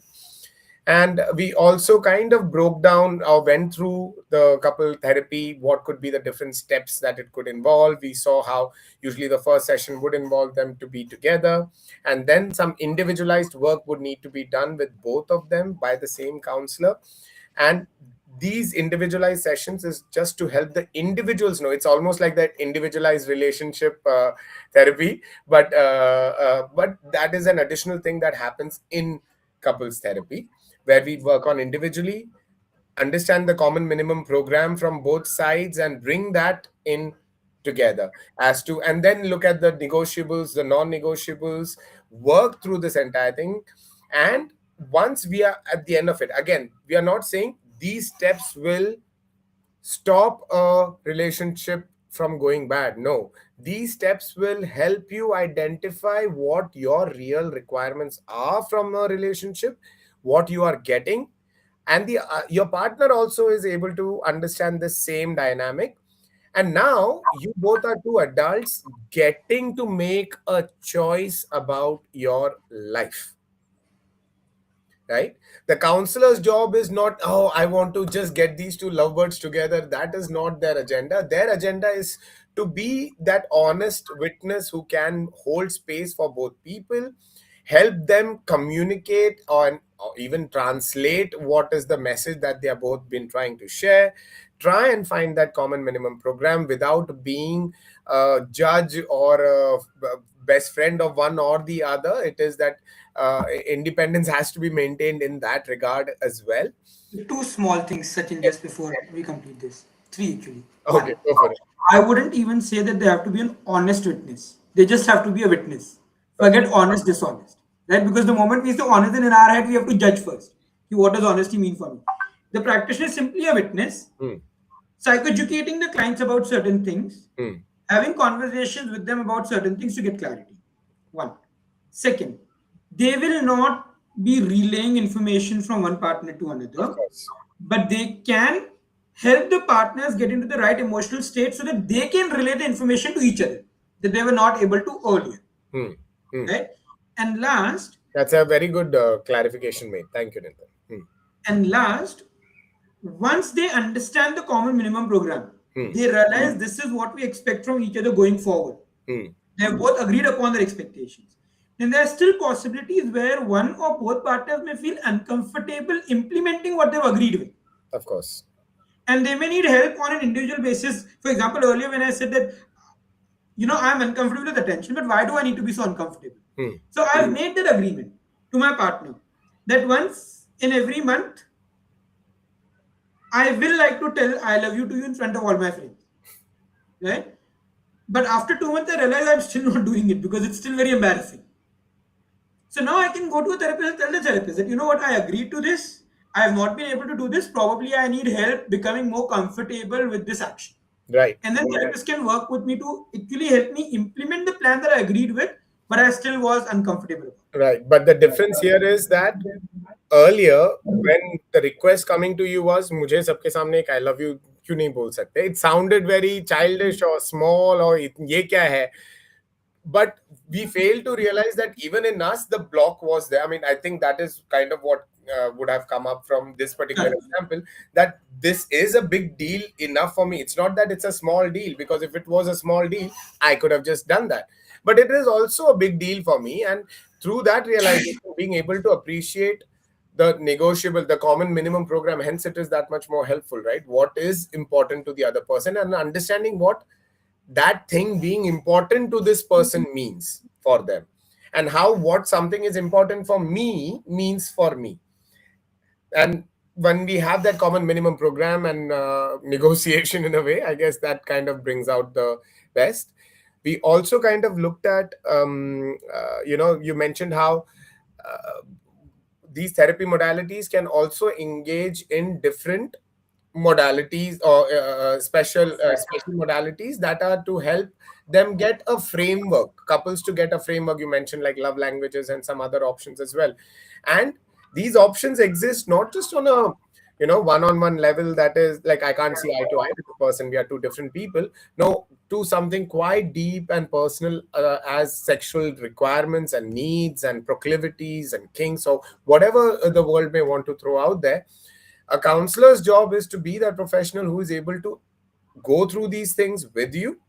Speaker 1: And we also kind of broke down or went through the couple therapy, what could be the different steps that it could involve. We saw how usually the first session would involve them to be together, and then some individualized work would need to be done with both of them by the same counselor. And these individualized sessions is just to help the individuals know. It's almost like that individualized relationship therapy, but that is an additional thing that happens in couples therapy, where we work on individually, understand the common minimum program from both sides, and bring that in together as to, and then look at the negotiables, the non-negotiables, work through this entire thing. And once we are at the end of it, again, we are not saying these steps will stop a relationship from going bad. No, these steps will help you identify what your real requirements are from a relationship, what you are getting, and the your partner also is able to understand the same dynamic. And now you both are two adults getting to make a choice about your life, right? The counselor's job is not, oh, I want to just get these two lovebirds together. That is not their agenda. Their agenda is to be that honest witness who can hold space for both people, help them communicate on, or even translate what is the message that they have both been trying to share, try and find that common minimum program without being a judge or a best friend of one or the other. It is that independence has to be maintained in that regard as well.
Speaker 2: Two small things, Sachin, just before we complete this. Three, actually.
Speaker 1: Okay,
Speaker 2: One,
Speaker 1: go for it.
Speaker 2: I wouldn't even say that they have to be an honest witness. They just have to be a witness.
Speaker 1: Okay.
Speaker 2: Forget honest, dishonest. Right? Because the moment we say honest, then in our head, we have to judge first. What does honesty mean for me? The practitioner is simply a witness,
Speaker 1: Hmm.
Speaker 2: psychoeducating the clients about certain things,
Speaker 1: Hmm.
Speaker 2: having conversations with them about certain things to get clarity. One. Second, they will not be relaying information from one partner to
Speaker 1: Of
Speaker 2: another,
Speaker 1: course.
Speaker 2: but they can help the partners get into the right emotional state so that they can relay the information to each other that they were not able to earlier.
Speaker 1: Hmm. Hmm.
Speaker 2: Right? And last,
Speaker 1: That's a very good clarification made. Thank you, Nitin. Hmm.
Speaker 2: and last, once they understand the common minimum program,
Speaker 1: Hmm.
Speaker 2: they realize this is what we expect from each other going forward.
Speaker 1: Hmm.
Speaker 2: They have both agreed upon their expectations. Then there are still possibilities where one or both partners may feel uncomfortable implementing what they've agreed with.
Speaker 1: Of course.
Speaker 2: And they may need help on an individual basis. For example, earlier when I said that, I'm uncomfortable with attention, but why do I need to be so uncomfortable?
Speaker 1: Hmm.
Speaker 2: So I've made that agreement to my partner that once in every month, I will like to tell I love you to you in front of all my friends. Right? But after 2 months, I realize I'm still not doing it because it's still very embarrassing. So now I can go to a therapist and tell the therapist that, you know what, I agreed to this. I have not been able to do this. Probably I need help becoming more comfortable with this action.
Speaker 1: Right.
Speaker 2: And then therapist can work with me to actually help me implement the plan that I agreed with, but I still was uncomfortable about.
Speaker 1: Right. But the difference here is that earlier when the request coming to you was मुझे सबके सामने एक I love you क्यों नहीं बोल सकते, it sounded very childish or small or ये क्या है, but we fail to realize that even in us the block was there. I mean, I think that is kind of what would have come up from this particular
Speaker 2: Correct.
Speaker 1: example, that this is a big deal enough for me. It's not that it's a small deal, because if it was a small deal I could have just done that, but it is also a big deal for me. And through that realization, being able to appreciate the negotiable, the common minimum program, hence it is that much more helpful, right? What is important to the other person, and understanding what that thing being important to this person means for them, and how what something is important for me means for me. And when we have that common minimum program and negotiation in a way, I guess that kind of brings out the best. We also kind of looked at you mentioned how uh, these therapy modalities can also engage in different modalities or special modalities that are to help them get a framework, couples to get a framework. You mentioned like love languages and some other options as well, and these options exist not just on a one-on-one level, that is like I can't see eye to eye with the person, we are two different people. No, to something quite deep and personal, as sexual requirements and needs and proclivities and kinks, or whatever the world may want to throw out there. A counselor's job is to be that professional who is able to go through these things with you,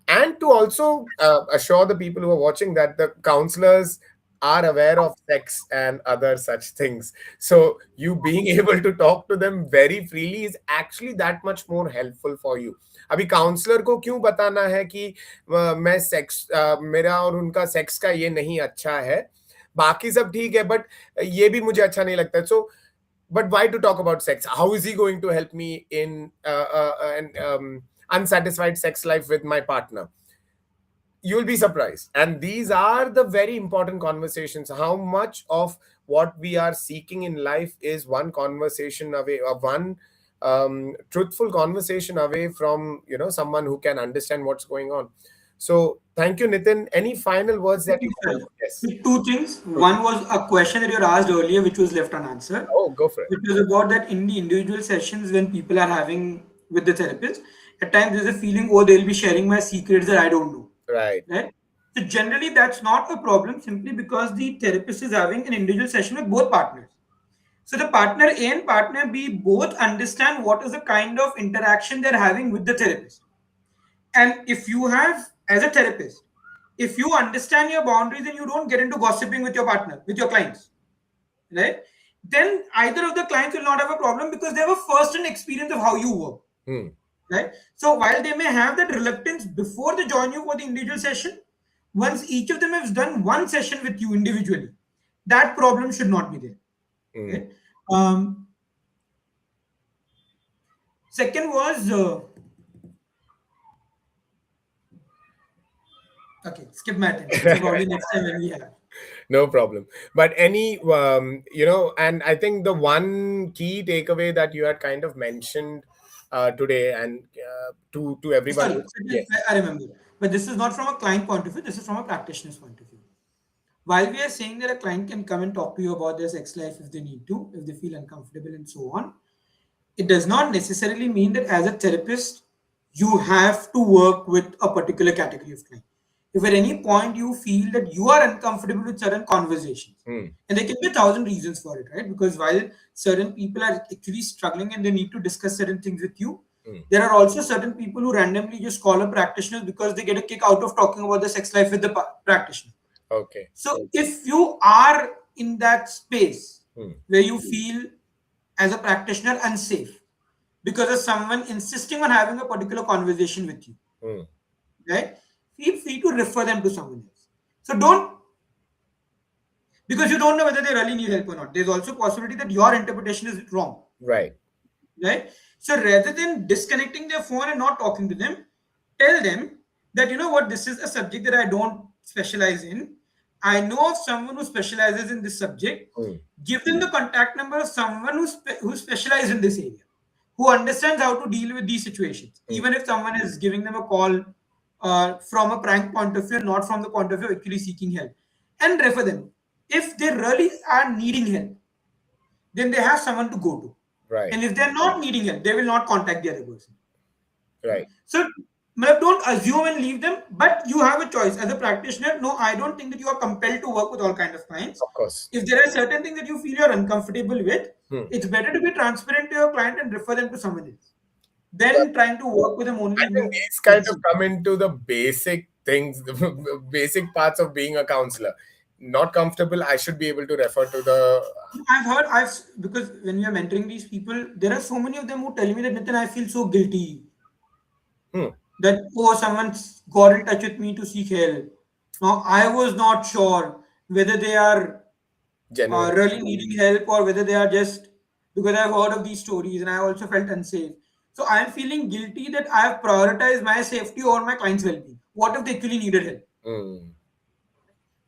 Speaker 1: and to also assure the people who are watching that the counselors are aware of sex and other such things. So you being able to talk to them very freely is actually that much more helpful for you. अभी counsellor को क्यों बताना है कि मैं sex मेरा और उनका सेक्स का ये नहीं अच्छा है, बाकी सब ठीक है बट ये भी मुझे अच्छा नहीं लगता, सो but why to talk about sex? How is he going to help me in an unsatisfied sex life with my partner? You'll be surprised. And these are the very important conversations. How much of what we are seeking in life is one conversation away, or one truthful conversation away from someone who can understand what's going on. So thank you, Nitin. Any final words that you want? Yes.
Speaker 2: Two things. One was a question that you asked earlier, which was left unanswered,
Speaker 1: Oh, go for it.
Speaker 2: which was about that in the individual sessions when people are having with the therapist, at times there's a feeling, oh, they'll be sharing my secrets that I don't know.
Speaker 1: Right.
Speaker 2: Right? So generally that's not a problem, simply because the therapist is having an individual session with both partners. So the partner A and partner B both understand what is the kind of interaction they're having with the therapist. And if you have, as a therapist, if you understand your boundaries and you don't get into gossiping with your partner, with your clients, right? Then either of the clients will not have a problem, because they have a first-hand experience of how you work. Right? So while they may have that reluctance before they join you for the individual session, once each of them has done one session with you individually, that problem should not be there. Right? Second was okay, skip my attention. So probably next time when we have.
Speaker 1: No problem. But any, and I think the one key takeaway that you had kind of mentioned today, and to everyone.
Speaker 2: Sorry,
Speaker 1: Yes.
Speaker 2: I remember. But this is not from a client point of view, this is from a practitioner's point of view. While we are saying that a client can come and talk to you about their sex life if they need to, if they feel uncomfortable and so on, it does not necessarily mean that as a therapist, you have to work with a particular category of client. If at any point you feel that you are uncomfortable with certain conversations, and there can be 1,000 reasons for it, right? Because while certain people are actually struggling and they need to discuss certain things with you, there are also certain people who randomly just call up practitioners because they get a kick out of talking about the sex life with the practitioner.
Speaker 1: Okay.
Speaker 2: So if you are in that space where you feel as a practitioner unsafe because of someone insisting on having a particular conversation with you, right? Feel free to refer them to someone else. So don't, because you don't know whether they really need help or not. There's also possibility that your interpretation is wrong.
Speaker 1: Right.
Speaker 2: Right? So rather than disconnecting their phone and not talking to them, tell them that, you know what, this is a subject that I don't specialize in. I know of someone who specializes in this subject. Give them the contact number of someone who specializes in this area, who understands how to deal with these situations. Even if someone is giving them a call from a prank point of view, not from the point of view of actually seeking help, and refer them. If they really are needing help, then they have someone to go to.
Speaker 1: Right.
Speaker 2: And if they're not needing help, they will not contact the other person.
Speaker 1: Right.
Speaker 2: So don't assume and leave them, but you have a choice as a practitioner. No, I don't think that you are compelled to work with all kinds of clients.
Speaker 1: Of course.
Speaker 2: If there are certain things that you feel you're uncomfortable with, it's better to be transparent to your client and refer them to someone else than trying to work with them only.
Speaker 1: I think these kind of come into the basic things, the basic parts of being a counselor. Not comfortable, I should be able to refer to the.
Speaker 2: Because when we are mentoring these people, there are so many of them who tell me that, Nitin, I feel so guilty. That, oh, someone got in touch with me to seek help. Now, I was not sure whether they are really needing help or whether they are just because I've heard of these stories and I also felt unsafe. So I'm feeling guilty that I have prioritized my safety over my client's well-being. What if they actually needed help?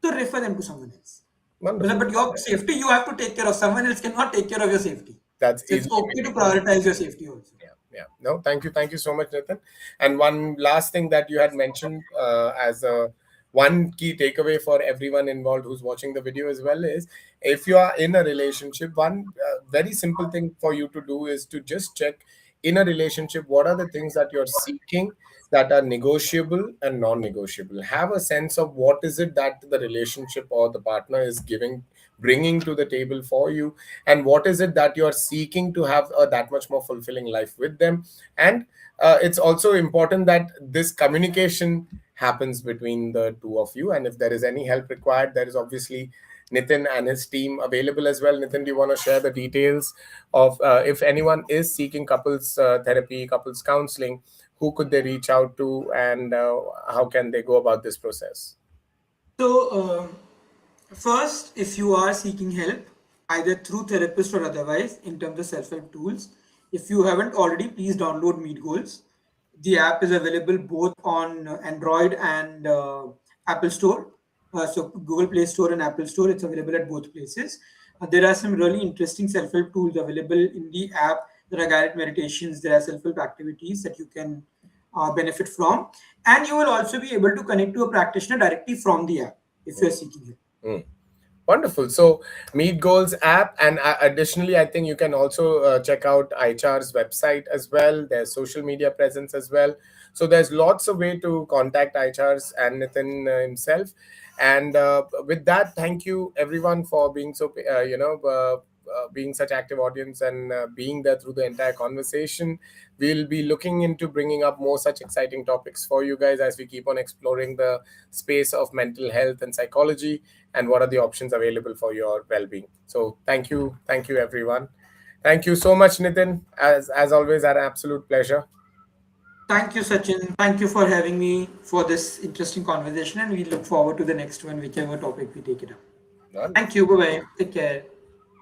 Speaker 2: So refer them to someone else.
Speaker 1: Wonderful.
Speaker 2: But your safety, you have to take care of. Someone else cannot take care of your safety.
Speaker 1: That's
Speaker 2: so it's okay to prioritize your safety also.
Speaker 1: Yeah. No, thank you so much, Nitin. And one last thing that you had mentioned as a one key takeaway for everyone involved who's watching the video as well is, if you are in a relationship, one very simple thing for you to do is to just check in a relationship what are the things that you're seeking that are negotiable and non-negotiable. Have a sense of what is it that the relationship or the partner is bringing to the table for you, and what is it that you're seeking to have a that much more fulfilling life with them. And it's also important that this communication happens between the two of you, and if there is any help required, there is obviously Nitin and his team available as well. Nitin, do you want to share the details of if anyone is seeking couples therapy, couples counseling, who could they reach out to, and how can they go about this process?
Speaker 2: So first, if you are seeking help, either through therapist or otherwise, in terms of self-help tools, if you haven't already, please download Meet Goals. The app is available both on Android and Apple Store. So Google Play Store and Apple Store, it's available at both places. There are some really interesting self-help tools available in the app. There are guided meditations, there are self-help activities that you can benefit from. And you will also be able to connect to a practitioner directly from the app if you're seeking help.
Speaker 1: Wonderful. So Meet Goals app, and additionally, I think you can also check out IHR's website as well. There's social media presence as well. So there's lots of way to contact IHR's and Nitin himself. And with that, thank you everyone for being so, being such active audience and being there through the entire conversation. We'll be looking into bringing up more such exciting topics for you guys as we keep on exploring the space of mental health and psychology and what are the options available for your well-being. So thank you everyone. Thank you so much, Nitin. As always, an absolute pleasure.
Speaker 2: Thank you, Sachin. Thank you for having me for this interesting conversation, and we look forward to the next one, whichever topic we take it up. Thank you. Bye-bye. Take care.